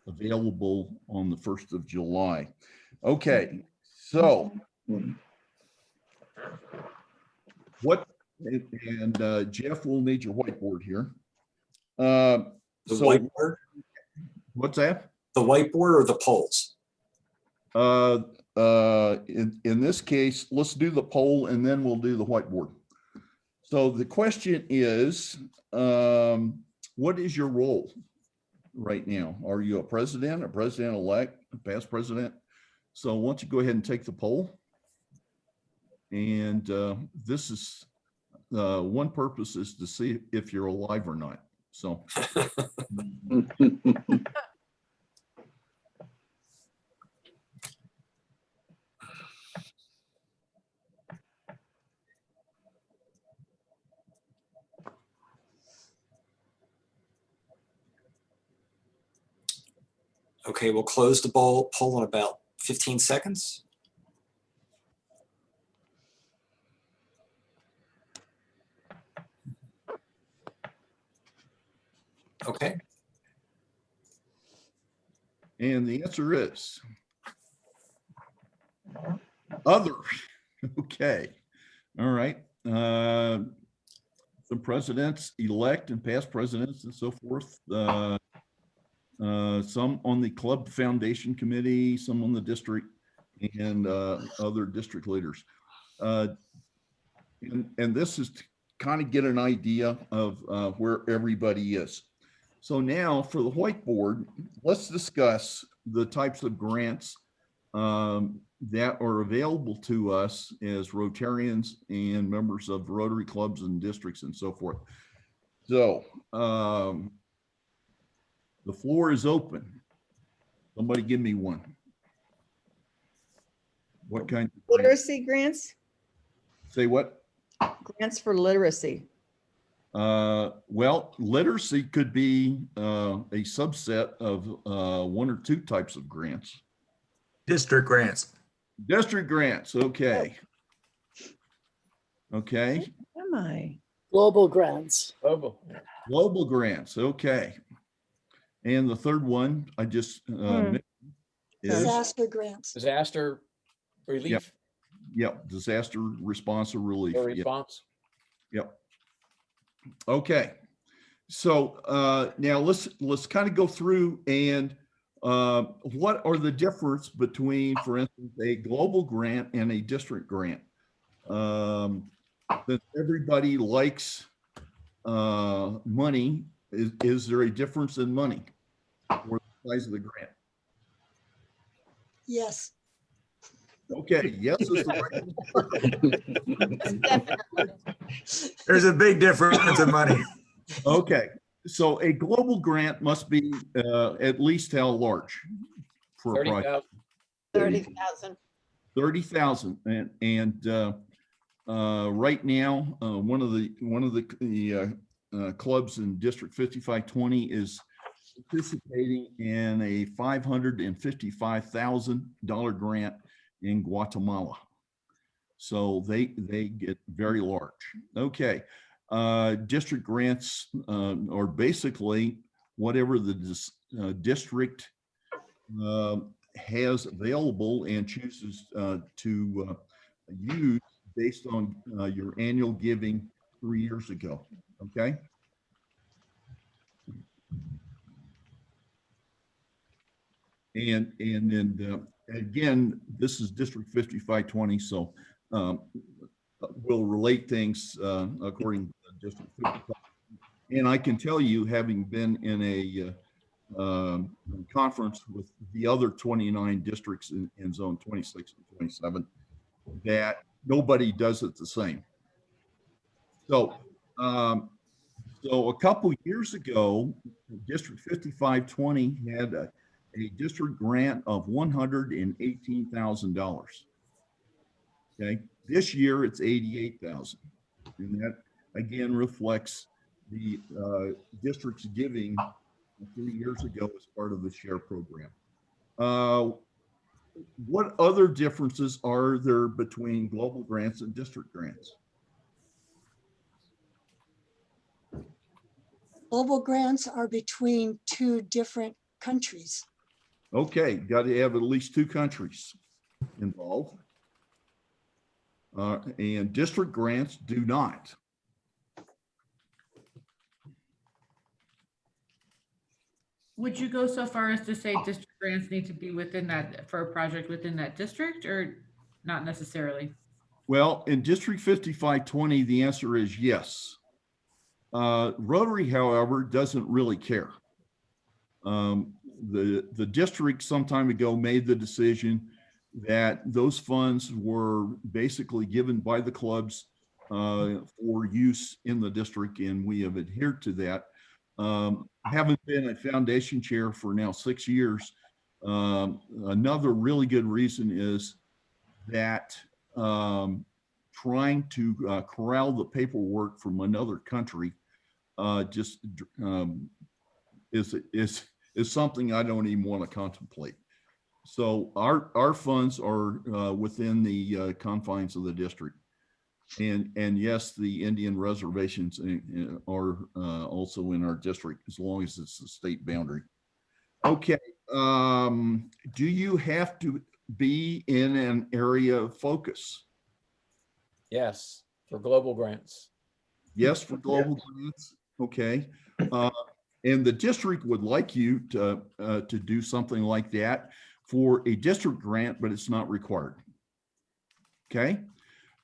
available on the 1st of July. Okay, so what, and Jeff will need your whiteboard here. The whiteboard? What's that? The whiteboard or the polls? In this case, let's do the poll and then we'll do the whiteboard. So the question is, what is your role right now? Are you a president-elect, a past president? So why don't you go ahead and take the poll? And this is one purpose is to see if you're alive or not. So. Okay, we'll close the poll in about 15 seconds. Okay. And the answer is other. Okay. All right. Some presidents elect and past presidents and so forth. Some on the club foundation committee, some on the district, and other district leaders. And this is to kind of get an idea of where everybody is. So now for the whiteboard, let's discuss the types of grants that are available to us as Rotarians and members of Rotary clubs and districts and so forth. So the floor is open. Somebody give me one. What kind of grant? Literacy grants, Say what? grants for literacy. Well, literacy could be a subset of one or two types of grants. District grants. District grants, okay. Okay. Am I? Global grants. Global grants, okay. And the third one I just mentioned is Disaster grants. Disaster relief yep, disaster response or relief. or response. Yep. Okay. So now let's kind of go through and what are the difference between, for instance, a global grant and a district grant? That everybody likes money. Is there a difference in money or the size of the grant? Yes. Okay, yes is the right. There's a big difference in money. Okay, so a global grant must be at least how large for a project? 30,000. 30,000, and right now, one of the clubs in District 5520 is participating in a $555,000 grant in Guatemala. So they get very large. Okay, district grants are basically whatever the district has available and chooses to use based on your annual giving 3 years ago. Okay. And then again, this is District 5520, so we'll relate things according to District 55. And I can tell you, having been in a conference with the other 29 districts in Zone 26 and 27, that nobody does it the same. So, so a couple years ago, District 5520 had a district grant of $118,000. Okay, this year it's 88,000, and that again reflects the district's giving 3 years ago as part of the SHARE program. What other differences are there between global grants and district grants? Global grants are between two different countries. Okay, got to have at least two countries involved. And district grants do not. Would you go so far as to say district grants need to be within that, for a project within that district, or not necessarily? Well, in District 5520, the answer is yes. Rotary, however, doesn't really care. The district some time ago made the decision that those funds were basically given by the clubs for use in the district, and we have adhered to that. Having been a foundation chair for now 6 years, another really good reason is that trying to corral the paperwork from another country just is something I don't even want to contemplate. So our funds are within the confines of the district, and yes, the Indian reservations are also in our district as long as it's the state boundary. Okay, do you have to be in an area of focus? Yes, for global grants. Yes, for global grants. Okay. And the district would like you to do something like that for a district grant, but it's not required. Okay.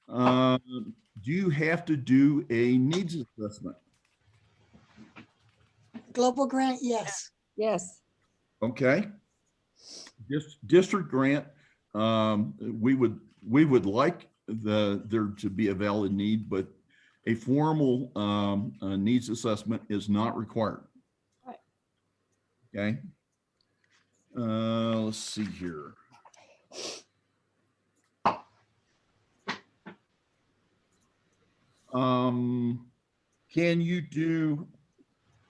Do you have to do a needs assessment? global grant, yes. Yes. Okay. District grant, we would like there to be a valid need, but a formal needs assessment is not required. Right. Okay. Let's see here.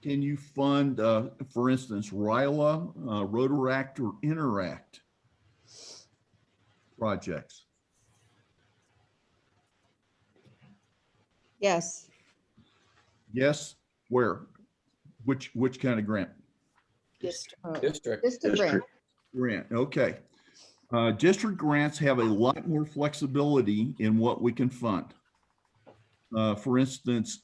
Can you fund, for instance, RILA, Rotaract, or Interact projects? Yes. Yes. Where? Which kind of grant? District. District grant. Grant. Okay. District grants have a lot more flexibility in what we can fund. For instance,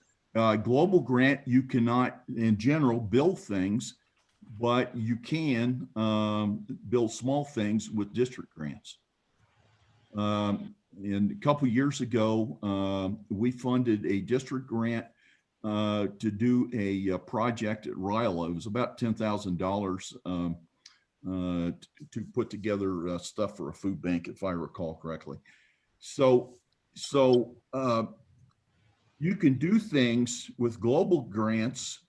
global grant, you cannot, in general, build things, but you can build small things with district grants. And a couple years ago, we funded a district grant to do a project at RILA. It was about $10,000 to put together stuff for a food bank, if I recall correctly. So you can do things with global grants,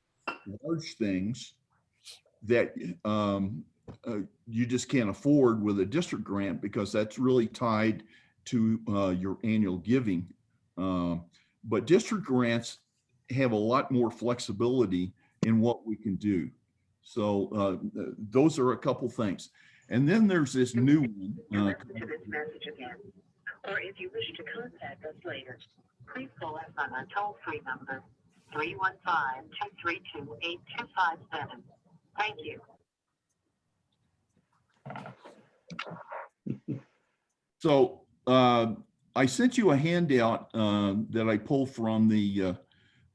large things that you just can't afford with a district grant, because that's really tied to your annual giving. But district grants have a lot more flexibility in what we can do. So those are a couple things. And then there's this new one. To this message again, or if you wish to contact us later, please call us on our toll-free number, 315-232-8257. Thank you. So I sent you a handout that I pulled from the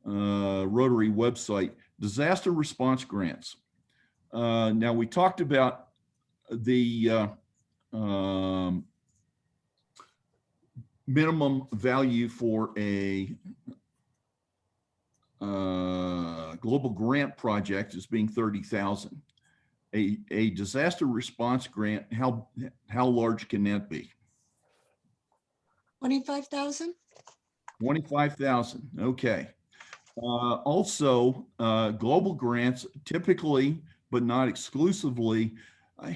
Rotary website, disaster response grants. Now we talked about the minimum value for a global grant project as being 30,000. A disaster response grant, how large can that be? 25,000? 25,000. Okay. Also, global grants typically, but not exclusively,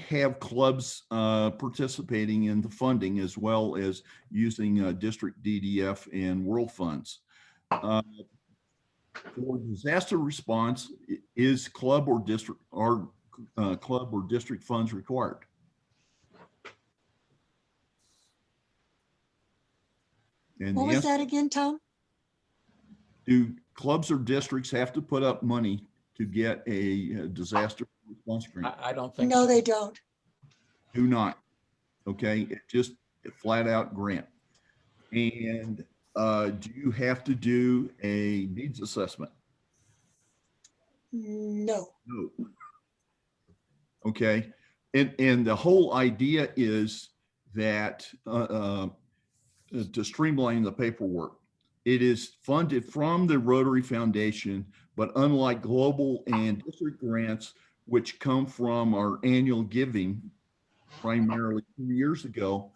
have clubs participating in the funding, as well as using district DDF and World Funds. For disaster response, is club or district funds required? And what was that again, Tom? Do clubs or districts have to put up money to get a disaster response grant? I don't think No, so. they don't. Do not. Okay, it just a flat out grant. And do you have to do a needs assessment? No. No. Okay, and the whole idea is that to streamline the paperwork. It is funded from the Rotary Foundation, but unlike global and district grants, which come from our annual giving, primarily 2 years ago,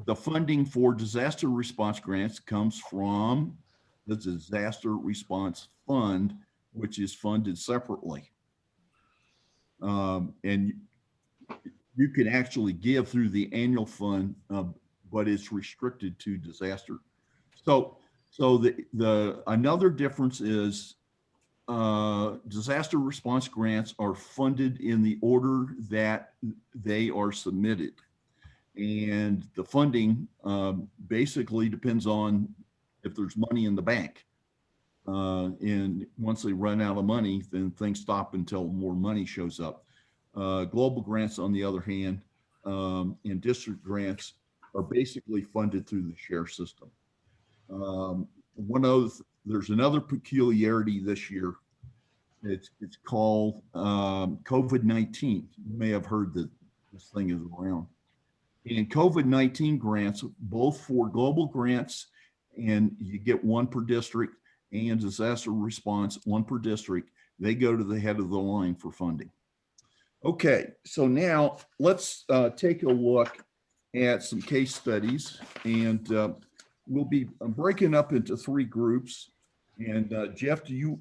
the funding for disaster response grants comes from the Disaster Response Fund, which is funded separately. And you can actually give through the annual fund, but it's restricted to disaster. So the another difference is disaster response grants are funded in the order that they are submitted. And the funding basically depends on if there's money in the bank. And once they run out of money, then things stop until more money shows up. Global grants, on the other hand, and district grants are basically funded through the share system. There's another peculiarity this year. It's called COVID-19. You may have heard that this thing is around. And COVID-19 grants, both for global grants, and you get one per district, and disaster response, one per district, they go to the head of the line for funding. Okay, so now let's take a look at some case studies, and we'll be breaking up into 3 groups. And Jeff, do you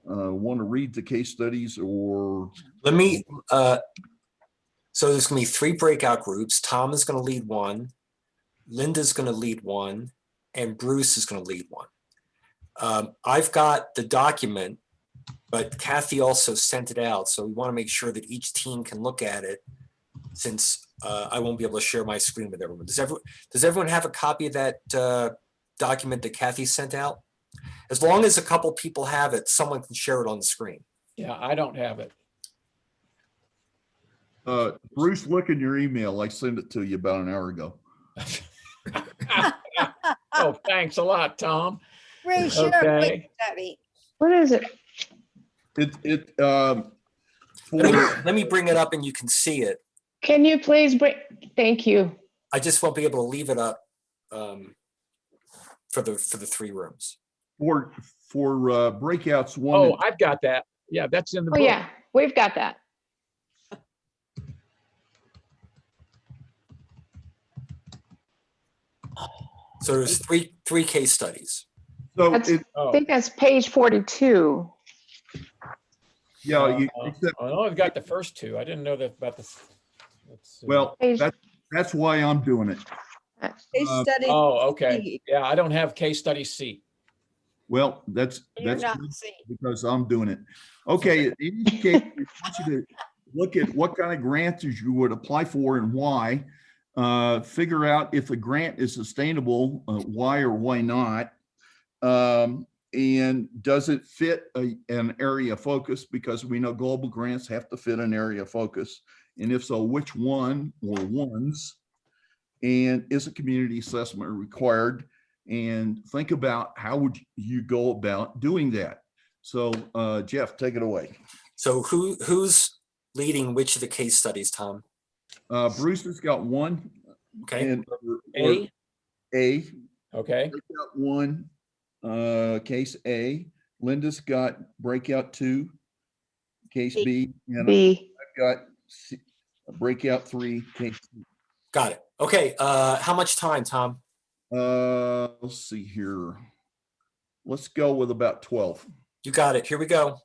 want to read the case studies, or? Let me, so there's gonna be 3 breakout groups. Tom is gonna lead one, Linda's gonna lead one, and Bruce is gonna lead one. I've got the document, but Kathy also sent it out. So we wanna make sure that each team can look at it, since I won't be able to share my screen with everyone. Does everyone have a copy of that document that Kathy sent out? As long as a couple people have it, someone can share it on the screen. Yeah, I don't have it. Bruce, look in your email. I sent it to you about an hour ago. Oh, thanks a lot, Tom. Bruce, Okay. What is it? Let me bring it up and you can see it. Can you please bring, thank you. I just won't be able to leave it up for the 3 rooms. For breakouts 1. Oh, I've got that. Yeah, that's in the Oh, book. yeah, we've got that. So there's three case studies. So I think that's page 42. Yeah, I know I've got the first 2. I didn't know that about the. Well, that's why I'm doing it. Case study. Oh, okay. Yeah, I don't have case study C. Well, that's not because I'm doing it. Okay, in each case, we want you to look at what kind of grants you would apply for and why. Figure out if the grant is sustainable, why or why not. And does it fit an area of focus? Because we know global grants have to fit an area of focus. And if so, which one or ones? And is a community assessment required? And think about how would you go about doing that? So Jeff, take it away. So who's leading which of the case studies, Tom? Bruce has got one. Okay. And A. Breakout Okay. 1, case A. Linda's got breakout 2, case B. And B. I've got breakout 3, case C. Got it. Okay. How much time, Tom? Let's see here. Let's go with about 12. You got it. Here we go.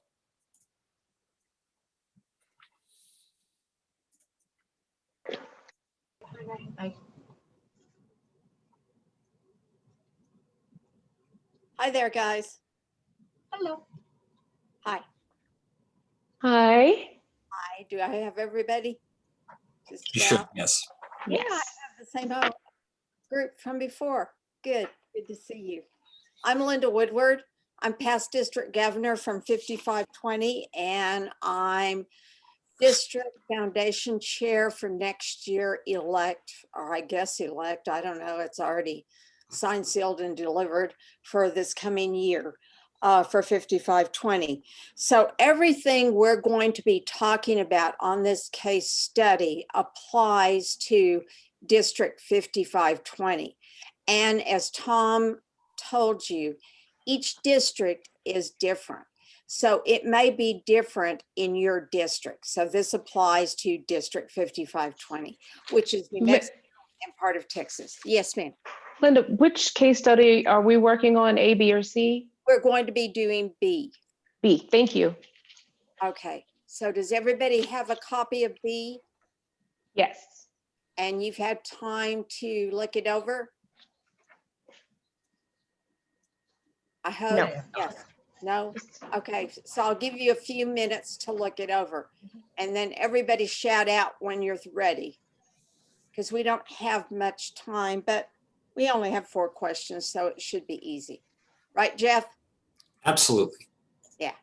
Hi there, guys. Hello. Hi. Hi. Hi. Do I have everybody? Just You should. about? Yes. Yeah, I have the same group from before. Good. Good to see you. I'm Linda Woodward. I'm past district governor from 5520, and I'm district foundation chair for next year elect, or I guess elect, I don't know, it's already signed, sealed, and delivered for this coming year for 5520. So everything we're going to be talking about on this case study applies to District 5520. And as Tom told you, each district is different. So it may be different in your district. So this applies to District 5520, which is New Mexico and part of Texas. Yes, ma'am. Linda, which case study are we working on, A, B, or C? We're going to be doing B. B, thank you. Okay, so does everybody have a copy of B? Yes. And you've had time to look it over? I hope. No. Yes. No? Okay, so I'll give you a few minutes to look it over. And then everybody shout out when you're ready. Because we don't have much time, but we only have 4 questions, so it should be easy. Right, Jeff? Absolutely. Yeah.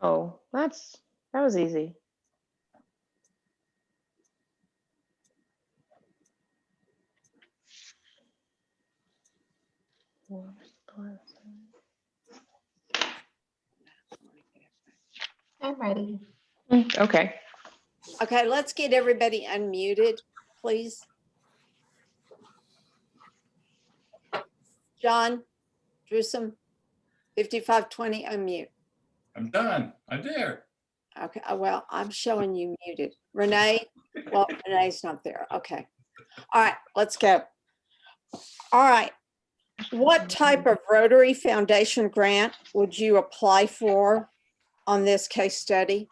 Oh, that was easy. I'm ready. Okay. Okay, let's get everybody unmuted, please. John, Drewsome, 5520, unmute. I'm done. I'm there. Okay, well, I'm showing you muted. Renee, well, Renee's not there. Okay. All right, let's go. All right. What type of Rotary Foundation grant would you apply for on this case study?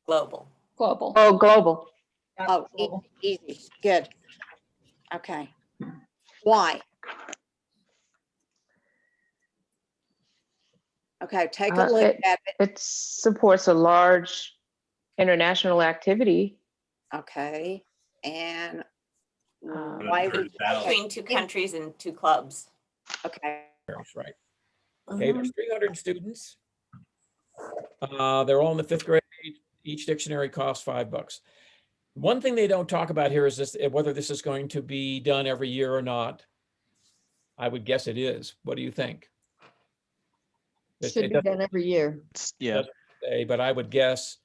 Global. Global. Oh, global. Oh, easy, good. Okay. Why? Okay, take a look at it. It supports a large international activity. Okay, and why would, Between two countries and two clubs. okay. Right. Okay, there's 300 students. They're all in the 5th grade. Each dictionary costs $5. One thing they don't talk about here is this, whether this is going to be done every year or not. I would guess it is. What do you think? Should be done every year. Yeah. But I would guess,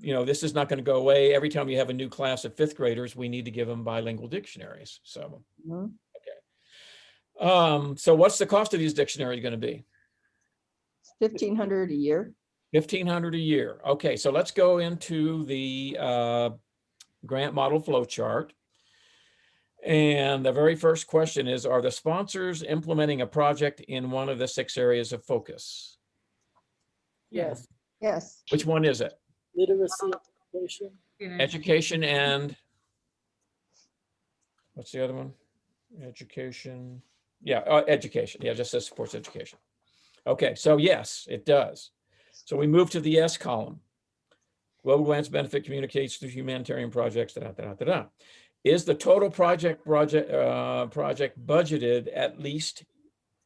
you know, this is not going to go away. Every time you have a new class of 5th graders, we need to give them bilingual dictionaries. So, so what's the cost of these dictionaries going to be? $1,500 a year. $1,500 a year. Okay, so let's go into the grant model flow chart. And the very first question is, are the sponsors implementing a project in one of the 6 areas of focus? Yes. Yes. Which one is it? Literacy, education. Education and what's the other one? Education. Yeah, education. Yeah, just says supports education. Okay, so yes, it does. So we move to the S column. Global grants benefit communicates through humanitarian projects. Is the total project budgeted at least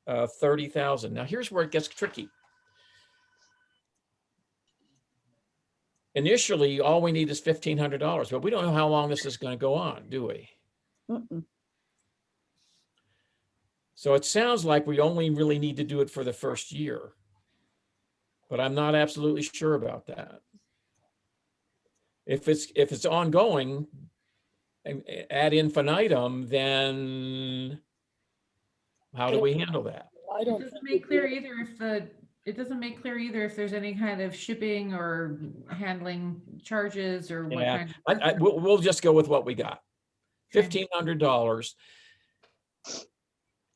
30,000? Now here's where it gets tricky. Initially, all we need is $1,500, but we don't know how long this is going to go on, do we? So it sounds like we only really need to do it for the first year, but I'm not absolutely sure about that. If it's ongoing ad infinitum, then how do we handle that? I don't It doesn't make clear either if there's any kind of shipping or handling charges or what Yeah, kind of. we'll just go with what we got. $1,500.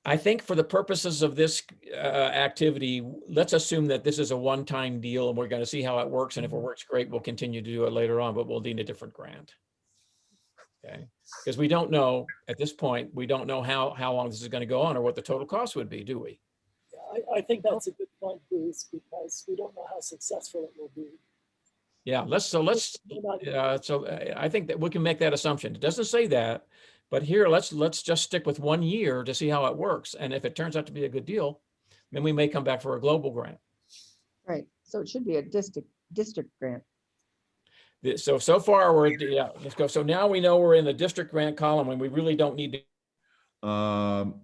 I think for the purposes of this activity, let's assume that this is a one-time deal and we're going to see how it works. And if it works great, we'll continue to do it later on, but we'll need a different grant. Okay, because we don't know at this point, we don't know how long this is going to go on or what the total cost would be, do we? I think that's a good point, Bruce, because we don't know how successful it will be. Yeah, so I think that we can make that assumption. It doesn't say that, but here let's just stick with 1 year to see how it works. And if it turns out to be a good deal, then we may come back for a global grant. Right. So it should be a district grant. So far let's go. So now we know we're in the district grant column and we really don't need to.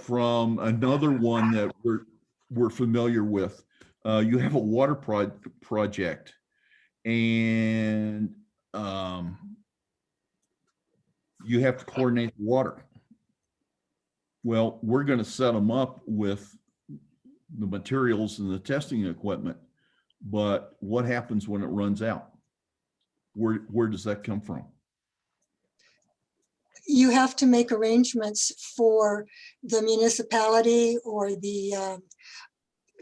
From another one that we're familiar with, you have a water project, and you have to coordinate the water. Well, we're going to set them up with the materials and the testing equipment, but what happens when it runs out? Where does that come from? You have to make arrangements for the municipality or the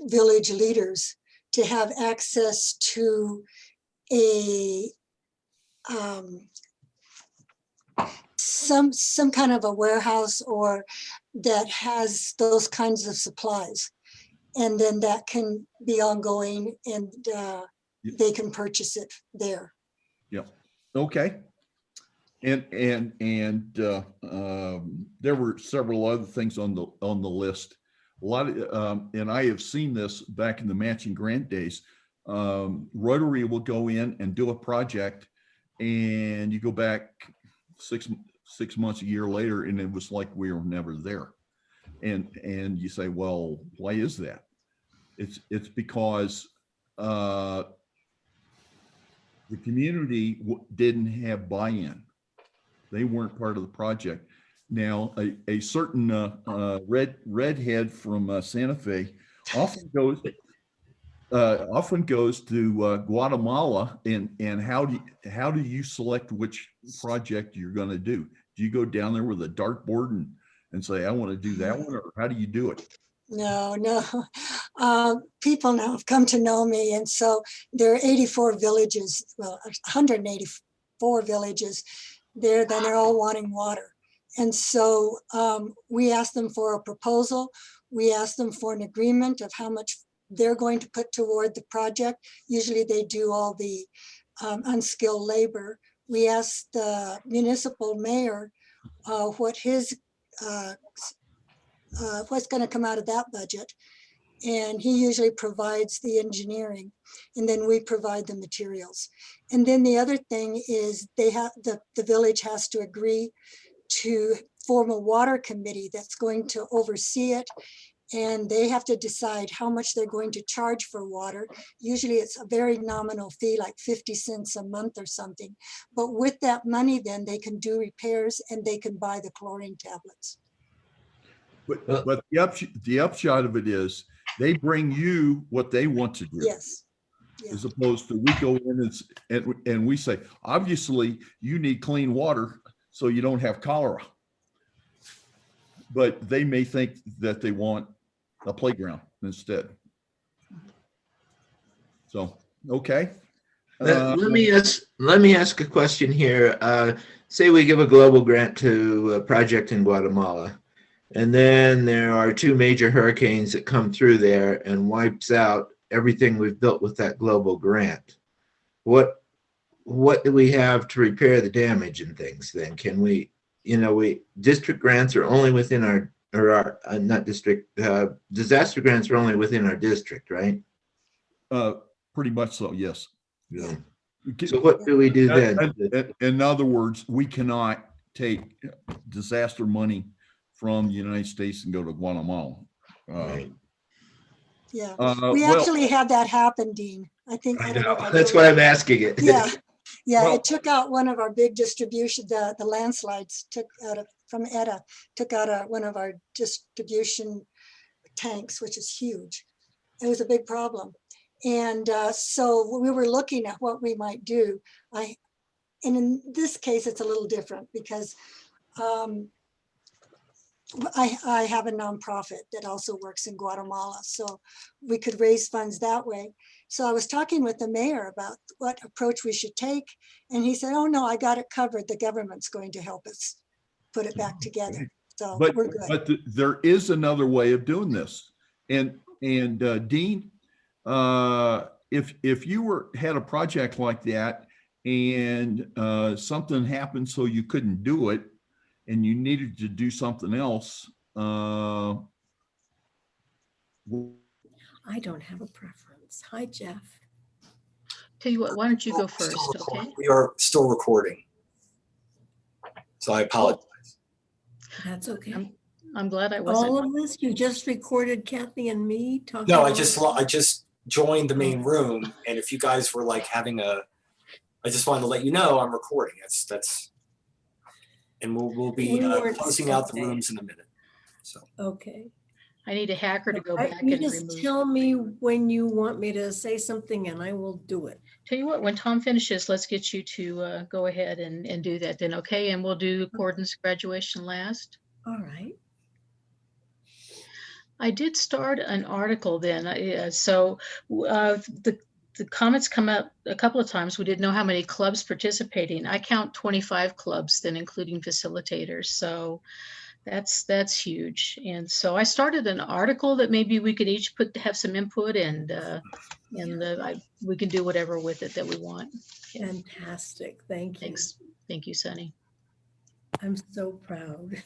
village leaders to have access to a some kind of a warehouse or that has those kinds of supplies, and then that can be ongoing, and they can purchase it there. Yeah. Okay. And there were several other things on the list. A lot of, and I have seen this back in the matching grant days. Rotary will go in and do a project, and you go back six months, a year later, and it was like we were never there. And you say, well, why is that? It's because the community didn't have buy-in. They weren't part of the project. Now, a certain redhead from Santa Fe often goes often goes to Guatemala, and how do you select which project you're going to do? Do you go down there with a dartboard and say, I want to do that one, or how do you do it? No, no. People now have come to know me. And so there are 84 villages, well, 184 villages there, then they're all wanting water. And so we ask them for a proposal. We ask them for an agreement of how much they're going to put toward the project. Usually they do all the unskilled labor. We ask the municipal mayor what his what's going to come out of that budget. And he usually provides the engineering, and then we provide the materials. And then the other thing is they have the village has to agree to form a water committee that's going to oversee it. And they have to decide how much they're going to charge for water. Usually it's a very nominal fee, like 50 cents a month or something. But with that money, then they can do repairs and they can buy the chlorine tablets. But the upshot of it is they bring you what they want to do. Yes. Yeah. As opposed to we go in and we say, obviously you need clean water so you don't have cholera. But they may think that they want a playground instead. So, okay. Let me ask a question here. Say we give a global grant to a project in Guatemala, and then there are 2 major hurricanes that come through there and wipes out everything we've built with that global grant. What do we have to repair the damage and things then? Can we, district grants are only within not district, disaster grants are only within our district, right? Pretty much so, yes. Yeah. So what do we do then? In other words, we cannot take disaster money from the United States and go to Guatemala. Right. Yeah, we actually had that happen, Dean. I think I don't know if that's why I'm asking it. Yeah, yeah. Well, it took out one of our big distribution. The landslides took out from ETA took out one of our distribution tanks, which is huge. It was a big problem, and so we were looking at what we might do. And in this case, it's a little different because. I have a nonprofit that also works in Guatemala, so we could raise funds that way. So I was talking with the mayor about what approach we should take, and he said, "Oh no, I got it covered. The government's going to help us put it back together." So we're good. But there is another way of doing this, and Dean, if you had a project like that and something happened so you couldn't do it, and you needed to do something else. I don't have a preference. Hi, Jeff. Tell you what, why don't you go first, okay? We are still recording. So I apologize. That's okay. I'm glad I wasn't. All of this, you just recorded Kathy and me talking. No, I just joined the main room, and if you guys were like having I just wanted to let you know I'm recording. That's. And we'll be closing out the rooms in a minute. So okay. I need a hacker to go back you and just remove. Tell me when you want me to say something, and I will do it. Tell you what, when Tom finishes, let's get you to go ahead and do that then, okay? And we'll do Gordon's graduation last. All right. I did start an article then. The comments come up a couple of times. We didn't know how many clubs participating. I count 25 clubs then, including facilitators. So that's huge. And so I started an article that maybe we could each have some input and we can do whatever with it that we want. Fantastic. Thank you. Thanks. Thank you, Sunny. I'm so proud.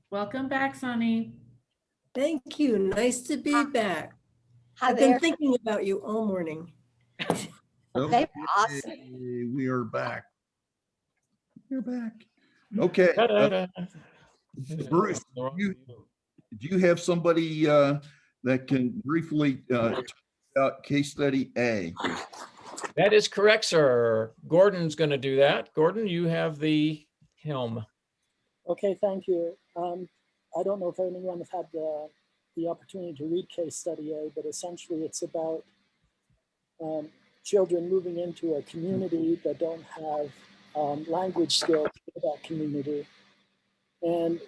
Welcome back, Sonny. Thank you. Nice to be back. Hi I've there. been thinking about you all morning. Okay, awesome. we are back. We're back. Okay. Bruce, do you have somebody that can briefly talk Case study A. That is correct, sir. Gordon's going to do that. Gordon, you have the helm. Okay, thank you. I don't know if anyone has had the opportunity to read case study A, but essentially it's about children moving into a community that don't have language skills for that community. And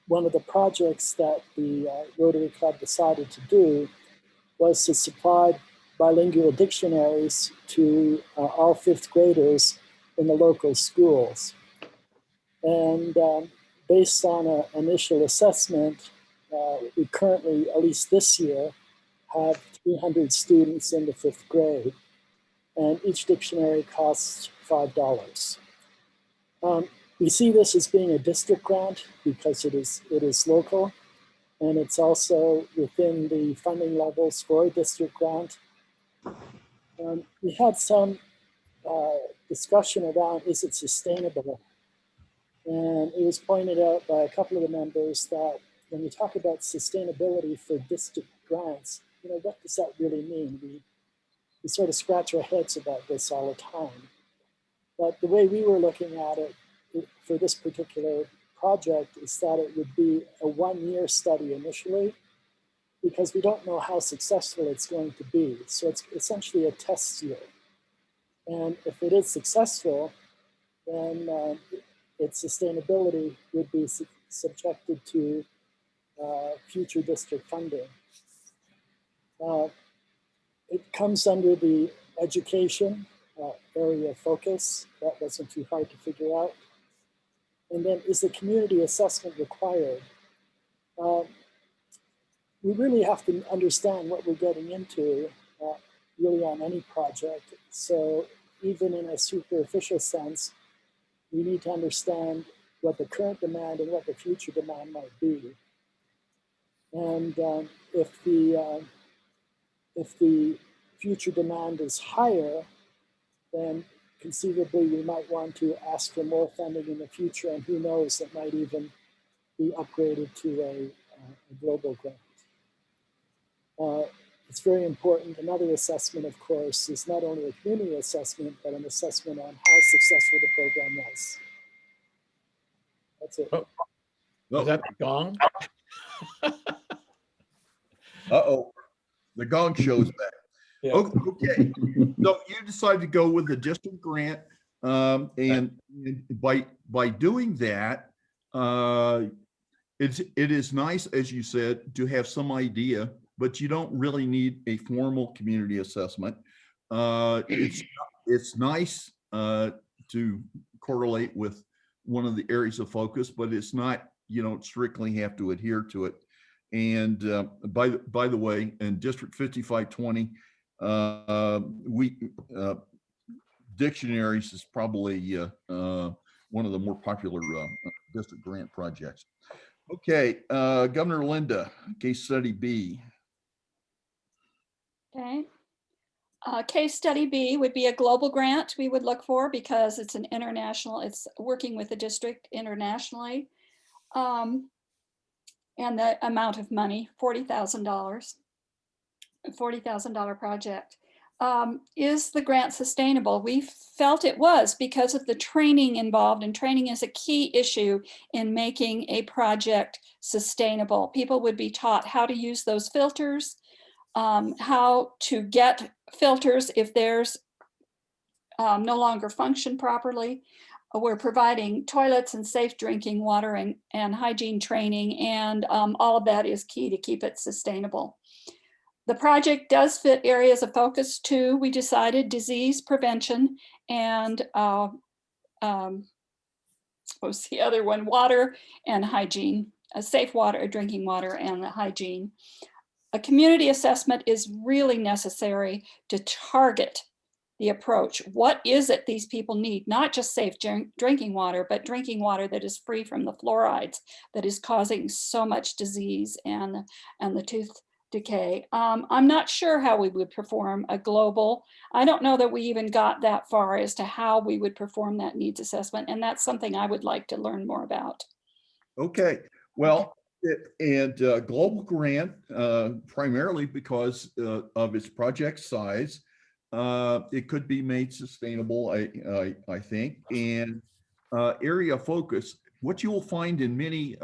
one of the projects that the Rotary Club decided to do was to supply bilingual dictionaries to all fifth graders in the local schools. And based on an initial assessment, we currently, at least this year, have 300 students in the fifth grade, and each dictionary costs $5. We see this as being a district grant because it is local, and it's also within the funding levels for a district grant. We had some discussion around, is it sustainable? And it was pointed out by a couple of the members that when you talk about sustainability for district grants, what does that really mean? We sort of scratch our heads about this all the time. But the way we were looking at it for this particular project is that it would be a one-year study initially, because we don't know how successful it's going to be. So it's essentially a test year. And if it is successful, then its sustainability would be subjected to future district funding. It comes under the education area of focus. That wasn't too hard to figure out. And then, is the community assessment required? We really have to understand what we're getting into really on any project. So even in a superficial sense, we need to understand what the current demand and what the future demand might be. And if the future demand is higher, then conceivably we might want to ask for more funding in the future, and who knows, it might even be upgraded to a global grant. It's very important. Another assessment, of course, is not only a community assessment, but an assessment on how successful the program was. That's it. Oh, was that the gong? Uh-oh, the gong shows back. Yeah. Okay, so you decided to go with the district grant, and by doing that, it is nice, as you said, to have some idea, but you don't really need a formal community assessment. It's nice to correlate with one of the areas of focus, but it's not, you don't strictly have to adhere to it. And by the way, in District 5520, dictionaries is probably one of the more popular district grant projects. Okay, Governor Linda, case study B. Okay. Case study B would be a global grant we would look for because it's an international, it's working with the district internationally. And the amount of money, $40,000, $40,000 project. Is the grant sustainable? We felt it was because of the training involved, and training is a key issue in making a project sustainable. People would be taught how to use those filters, how to get filters if theirs no longer function properly. We're providing toilets and safe drinking water and hygiene training, and all of that is key to keep it sustainable. The project does fit areas of focus too. We decided disease prevention and what was the other one? Water and hygiene, safe water, drinking water and hygiene. A community assessment is really necessary to target the approach. What is it these people need? Not just safe drinking water, but drinking water that is free from the fluorides that is causing so much disease and the tooth decay. I'm not sure how we would perform a global. I don't know that we even got that far as to how we would perform that needs assessment. And that's something I would like to learn more about. Okay, well, And Global Grant, primarily because of its project size, it could be made sustainable, I think, and area focus. What you will find in many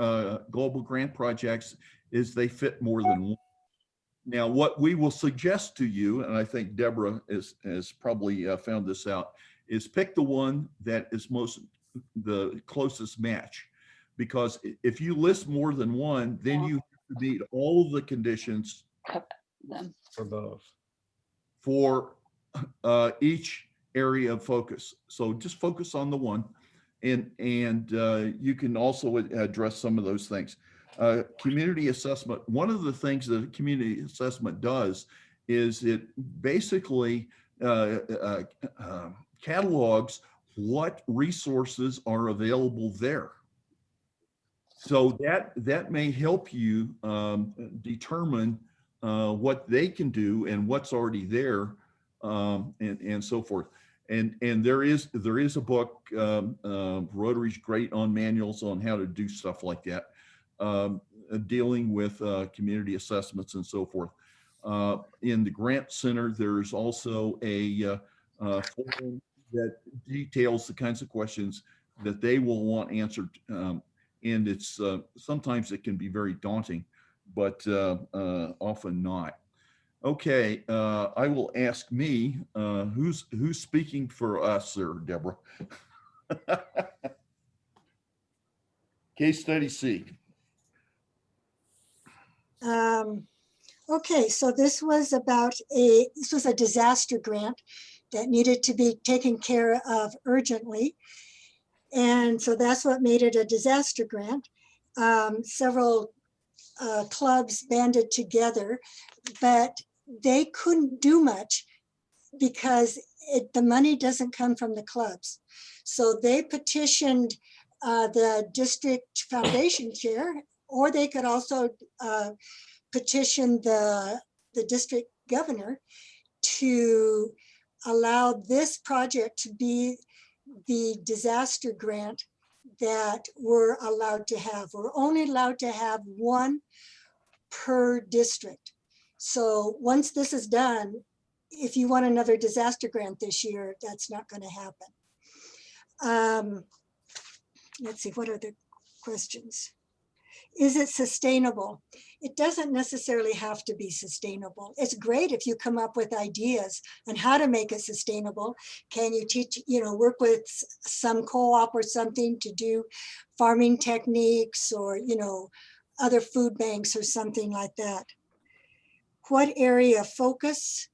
global grant projects is they fit more than one. Now, what we will suggest to you, and I think Deborah has probably found this out, is pick the one that is the closest match. Because if you list more than one, then you have to meet all of the conditions For both. for each area of focus. So just focus on the one, and you can also address some of those things. Community assessment. One of the things that community assessment does is it basically catalogs what resources are available there. So that may help you determine what they can do and what's already there, and so forth. And there is a book, Rotary's great on manuals on how to do stuff like that, dealing with community assessments and so forth. In the Grant Center, there's also a forum that details the kinds of questions that they will want answered. And it's sometimes it can be very daunting, but often not. Okay, I will ask me, who's speaking for us, or Deborah? Case study C. Okay, so this was a disaster grant that needed to be taken care of urgently. And so that's what made it a disaster grant. Several clubs banded together, but they couldn't do much because the money doesn't come from the clubs. So they petitioned the district foundation chair, or they could also petition the district governor to allow this project to be the disaster grant that we're allowed to have. We're only allowed to have one per district. So once this is done, if you want another disaster grant this year, that's not going to happen. Let's see, what are the questions? Is it sustainable? It doesn't necessarily have to be sustainable. It's great if you come up with ideas on how to make it sustainable. Can you teach, work with some co-op or something to do farming techniques, or, other food banks or something like that? What area of focus?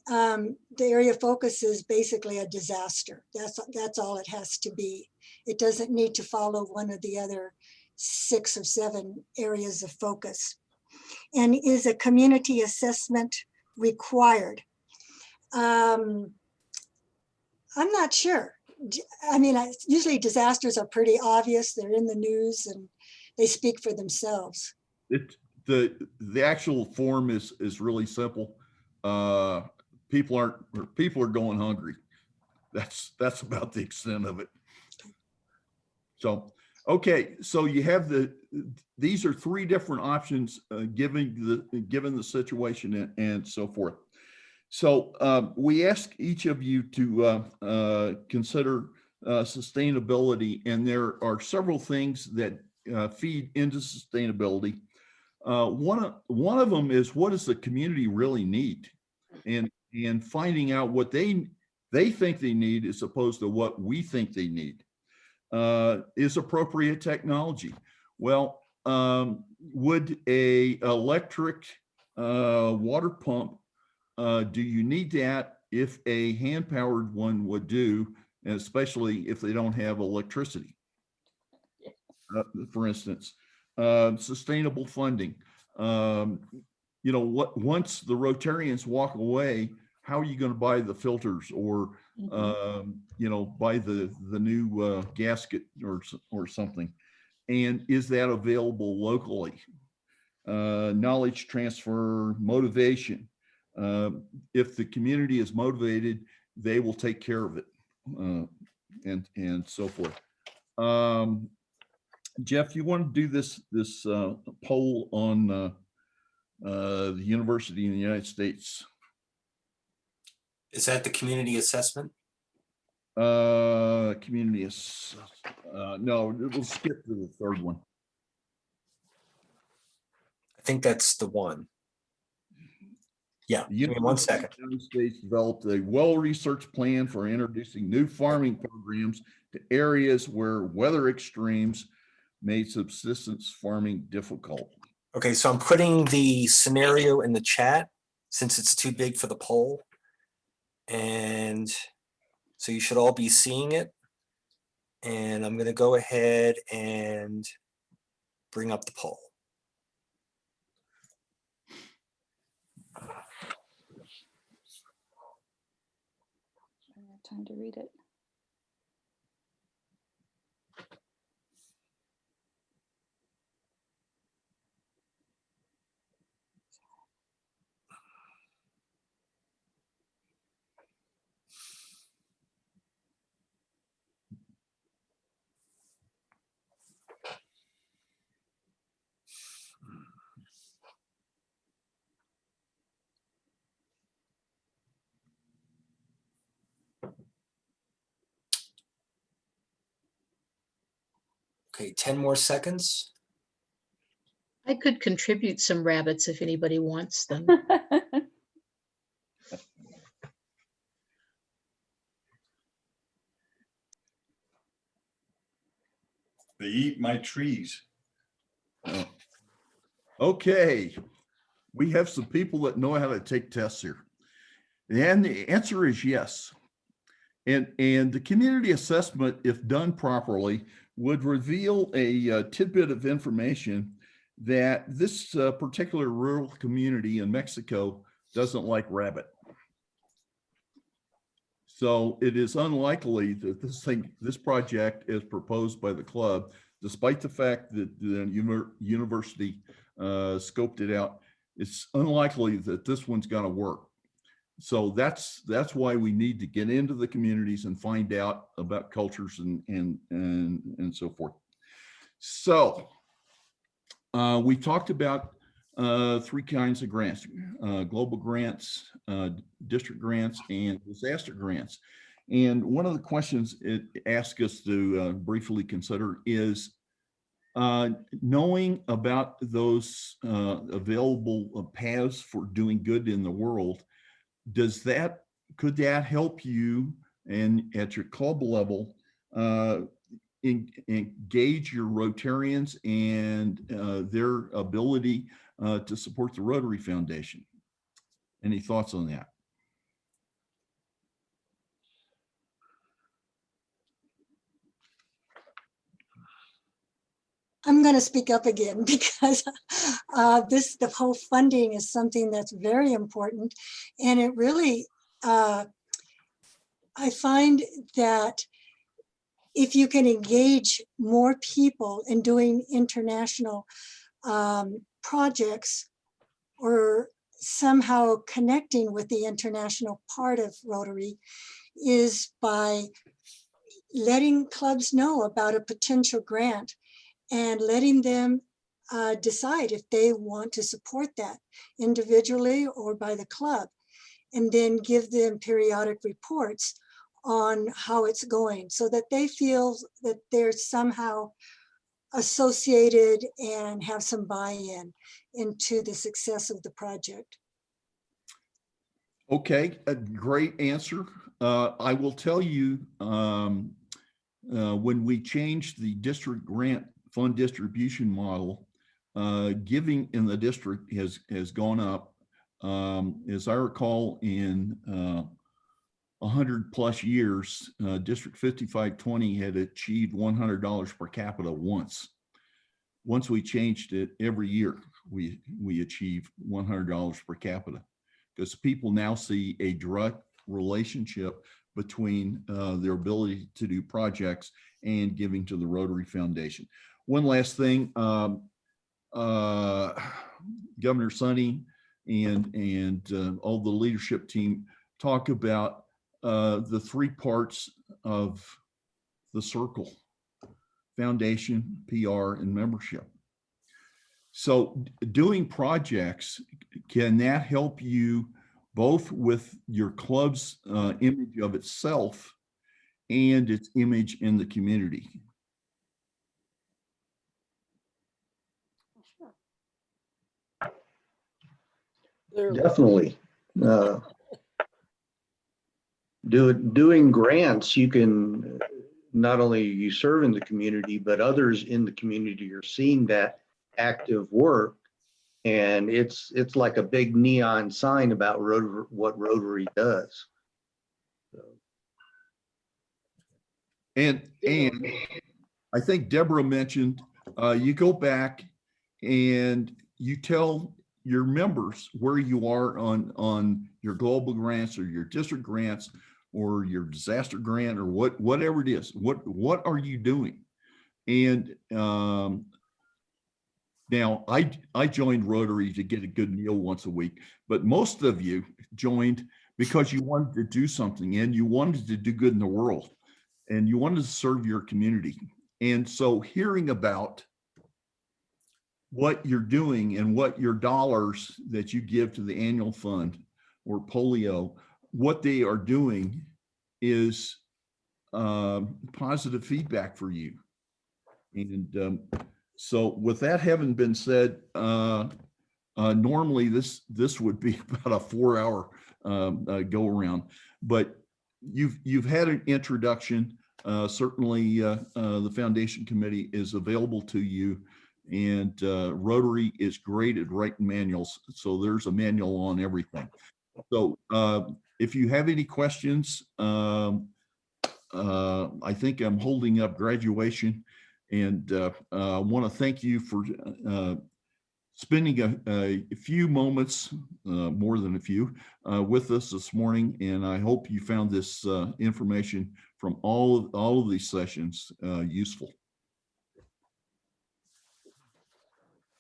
The area of focus is basically a disaster. That's all it has to be. It doesn't need to follow one of the other 6 or 7 areas of focus. And is a community assessment required? I'm not sure. I mean, usually disasters are pretty obvious. They're in the news and they speak for themselves. The actual form is really simple. People are going hungry. That's about the extent of it. So, okay, so you have these are 3 different options given the situation and so forth. So we ask each of you to consider sustainability, and there are several things that feed into sustainability. One of them is, what does the community really need, and finding out what they think they need as opposed to what we think they need. Is appropriate technology. Well, would a electric water pump, do you need that if a hand-powered one would do, especially if they don't have electricity? For instance, sustainable funding. Once the Rotarians walk away, how are you going to buy the filters, or buy the new gasket or something? And is that available locally? Knowledge transfer, motivation. If the community is motivated, they will take care of it, and so forth. Jeff, you want to do this poll on the university in the United States? Is that the community assessment? No, we'll skip to the third one. I think that's the one. Yeah, The give me 1 second. United States developed a well-researched plan for introducing new farming programs to areas where weather extremes made subsistence farming difficult. Okay, so I'm putting the scenario in the chat since it's too big for the poll. And so you should all be seeing it. And I'm going to go ahead and bring up the poll. I don't have time to read it. Okay, 10 more seconds. I could contribute some rabbits if anybody wants them. They eat my trees. Okay, we have some people that know how to take tests here. And the answer is yes. And the community assessment, if done properly, would reveal a tidbit of information that this particular rural community in Mexico doesn't like rabbit. So it is unlikely that this project is proposed by the club, despite the fact that the university scoped it out. It's unlikely that this one's going to work. So that's why we need to get into the communities and find out about cultures and so forth. So we talked about three kinds of grants: global grants, district grants, and disaster grants. And one of the questions it asks us to briefly consider is knowing about those available paths for doing good in the world. Could that help you and at your club level engage your Rotarians and their ability to support the Rotary Foundation? Any thoughts on that? I'm going to speak up again because the whole funding is something that's very important. And it really, I find that if you can engage more people in doing international projects or somehow connecting with the international part of Rotary, is by letting clubs know about a potential grant and letting them decide if they want to support that individually or by the club, and then give them periodic reports on how it's going so that they feel that they're somehow associated and have some buy-in into the success of the project. Okay, a great answer. I will tell you, when we changed the district grant fund distribution model, giving in the district has gone up. As I recall, in 100 plus years, District 5520 had achieved $100 per capita once. Once we changed it, every year we achieve $100 per capita, because people now see a direct relationship between their ability to do projects and giving to the Rotary Foundation. One last thing, Governor Sonny and all the leadership team talk about the three parts of the circle. foundation, PR, and membership. So doing projects, can that help you both with your club's image of itself and its image in the community? Definitely. Doing grants, you can not only you serve in the community, but others in the community are seeing that active work, and it's like a big neon sign about what Rotary does. And I think Deborah mentioned you go back and you tell your members where you are on your global grants or your district grants or your disaster grant or whatever it is. What are you doing? And now I joined Rotary to get a good meal once a week, but most of you joined because you wanted to do something and you wanted to do good in the world and you wanted to serve your community. And so hearing about what you're doing and what your dollars that you give to the annual fund or polio, what they are doing is positive feedback for you. And so with that having been said, normally this would be about a 4-hour go around, but you've had an introduction. Certainly the foundation committee is available to you, and Rotary is great at writing manuals. So there's a manual on everything. So if you have any questions, I think I'm holding up graduation, and I want to thank you for spending a few moments, more than a few, with us this morning. And I hope you found this information from all of these sessions useful.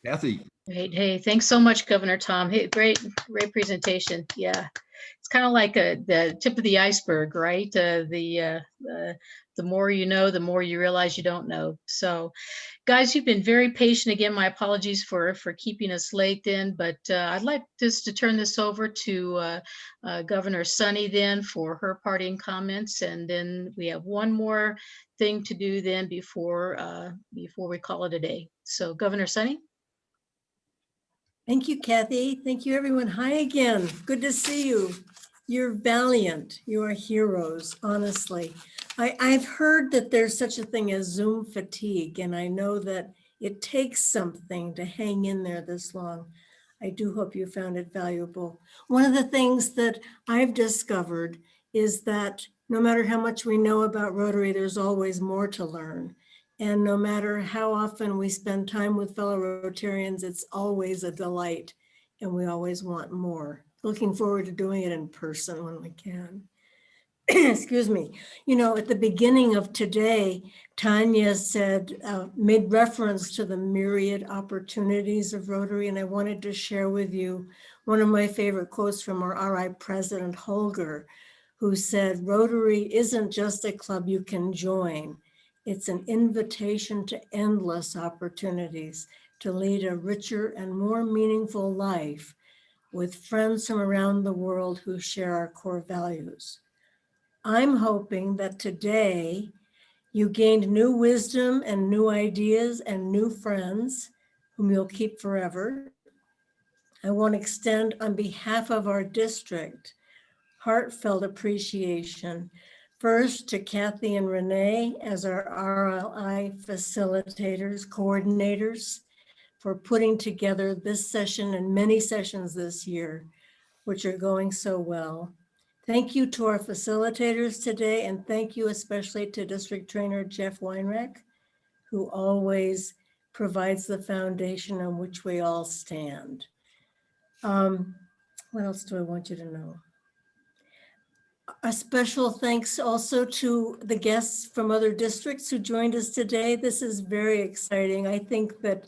Kathy. Great. Hey, thanks so much, Governor Tom. Hey, great presentation. Yeah, it's kind of like the tip of the iceberg, right? The more you know, the more you realize you don't know. So, guys, you've been very patient. Again, my apologies for keeping us late then, but I'd like just to turn this over to Governor Sunny then for her parting comments, and then we have one more thing to do then before we call it a day. So, Governor Sunny. Thank you, Kathy. Thank you, everyone. Hi again. Good to see you. You're valiant. You are heroes, honestly. I've heard that there's such a thing as Zoom fatigue, and I know that it takes something to hang in there this long. I do hope you found it valuable. One of the things that I've discovered is that no matter how much we know about Rotary, there's always more to learn. And no matter how often we spend time with fellow Rotarians, it's always a delight, and we always want more. Looking forward to doing it in person when we can. Excuse me. You know, at the beginning of today, Tanya said, made reference to the myriad opportunities of Rotary, and I wanted to share with you one of my favorite quotes from our RI president, Holger, who said, Rotary isn't just a club you can join. It's an invitation to endless opportunities to lead a richer and more meaningful life with friends from around the world who share our core values. I'm hoping that today you gained new wisdom and new ideas and new friends whom you'll keep forever. I want to extend on behalf of our district heartfelt appreciation first to Kathy and Renee as our RLI facilitators, coordinators, for putting together this session and many sessions this year, which are going so well. Thank you to our facilitators today, and thank you especially to District Trainer Jeff Weinreich, who always provides the foundation on which we all stand. What else do I want you to know? A special thanks also to the guests from other districts who joined us today. This is very exciting. I think that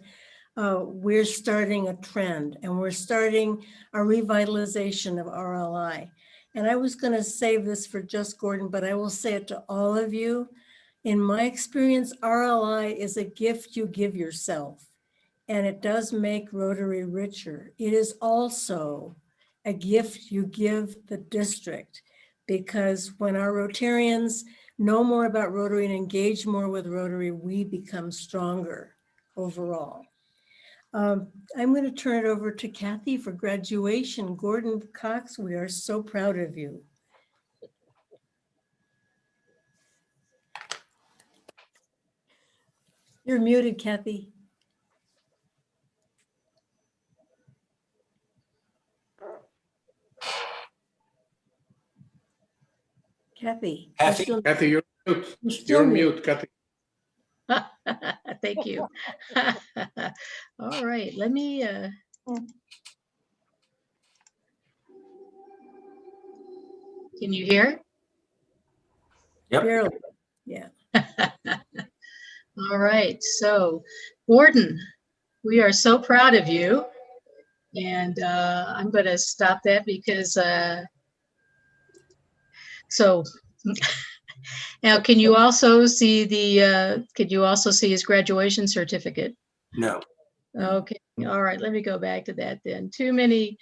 we're starting a trend, and we're starting a revitalization of RLI. And I was going to save this for just Gordon, but I will say it to all of you. In my experience, RLI is a gift you give yourself, and it does make Rotary richer. It is also a gift you give the district, because when our Rotarians know more about Rotary and engage more with Rotary, we become stronger overall. I'm going to turn it over to Kathy for graduation. Gordon Cox, we are so proud of you. You're muted, Kathy. Kathy. Kathy? Kathy, you're mute. You're still You're mute, Kathy. Thank you. All right, let me, can you hear? Yep. Barely. Yeah. All right, so Gordon, we are so proud of you. And I'm going to stop that because, so now can you also see could you also see his graduation certificate? No. Okay, all right, let me go back to that then. Too many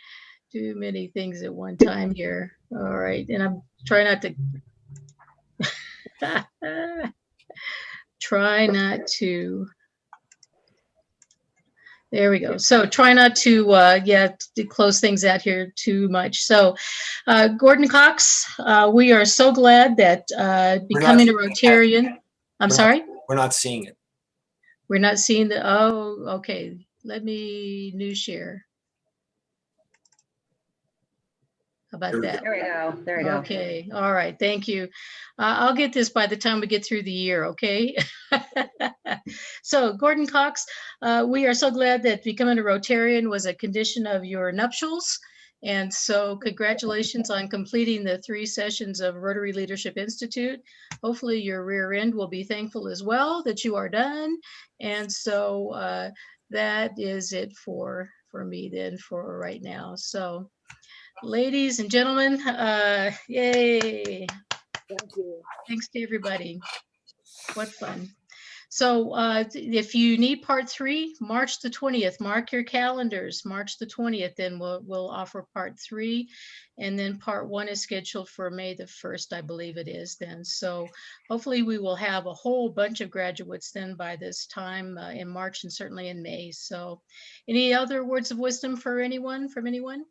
things at one time here. All right, and I'm trying not to, try not to, there we go. So try not to, to close things out here too much. So Gordon Cox, we are so glad that becoming a Rotarian, I'm sorry? We're not seeing it. We're not seeing the, oh, okay. Let me new share. How about that? There we go. There we go. Okay. All right. Thank you. I'll get this by the time we get through the year. Okay. So Gordon Cox, we are so glad that becoming a Rotarian was a condition of your nuptials. And so congratulations on completing the 3 sessions of Rotary Leadership Institute. Hopefully your rear end will be thankful as well that you are done. And so that is it for me then for right now. So ladies and gentlemen, yay. Thank you. Thanks to everybody. What fun. So if you need part 3, March the 20th, mark your calendars, March the 20th, then we'll offer part 3. And then part 1 is scheduled for May the 1st, I believe it is then. So hopefully we will have a whole bunch of graduates then by this time in March and certainly in May. So any other words of wisdom for anyone, from anyone?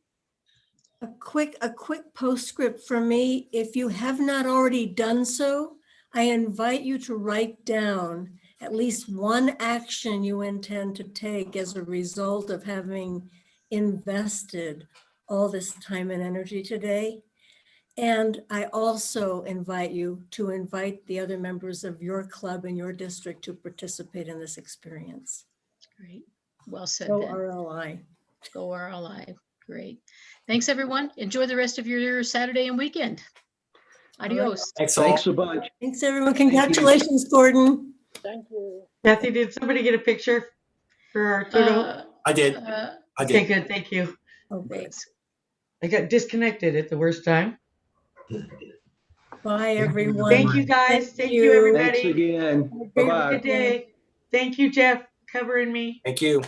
A quick postscript from me. If you have not already done so, I invite you to write down at least one action you intend to take as a result of having invested all this time and energy today. And I also invite you to invite the other members of your club and your district to participate in this experience. Great. Well said. Go then. RLI. Go RLI. Great. Thanks, everyone. Enjoy the rest of your Saturday and weekend. Adios. Thanks a bunch. Thanks, everyone. Congratulations, Gordon. Thank you. Kathy, did somebody get a picture for our photo? I did. Okay, good. Thank you. Thanks. I got disconnected at the worst time. Bye, everyone. Thank you, guys. Thank you, everybody. Thanks again. Have a Bye-bye. good day. Thank you, Jeff, covering me. Thank you.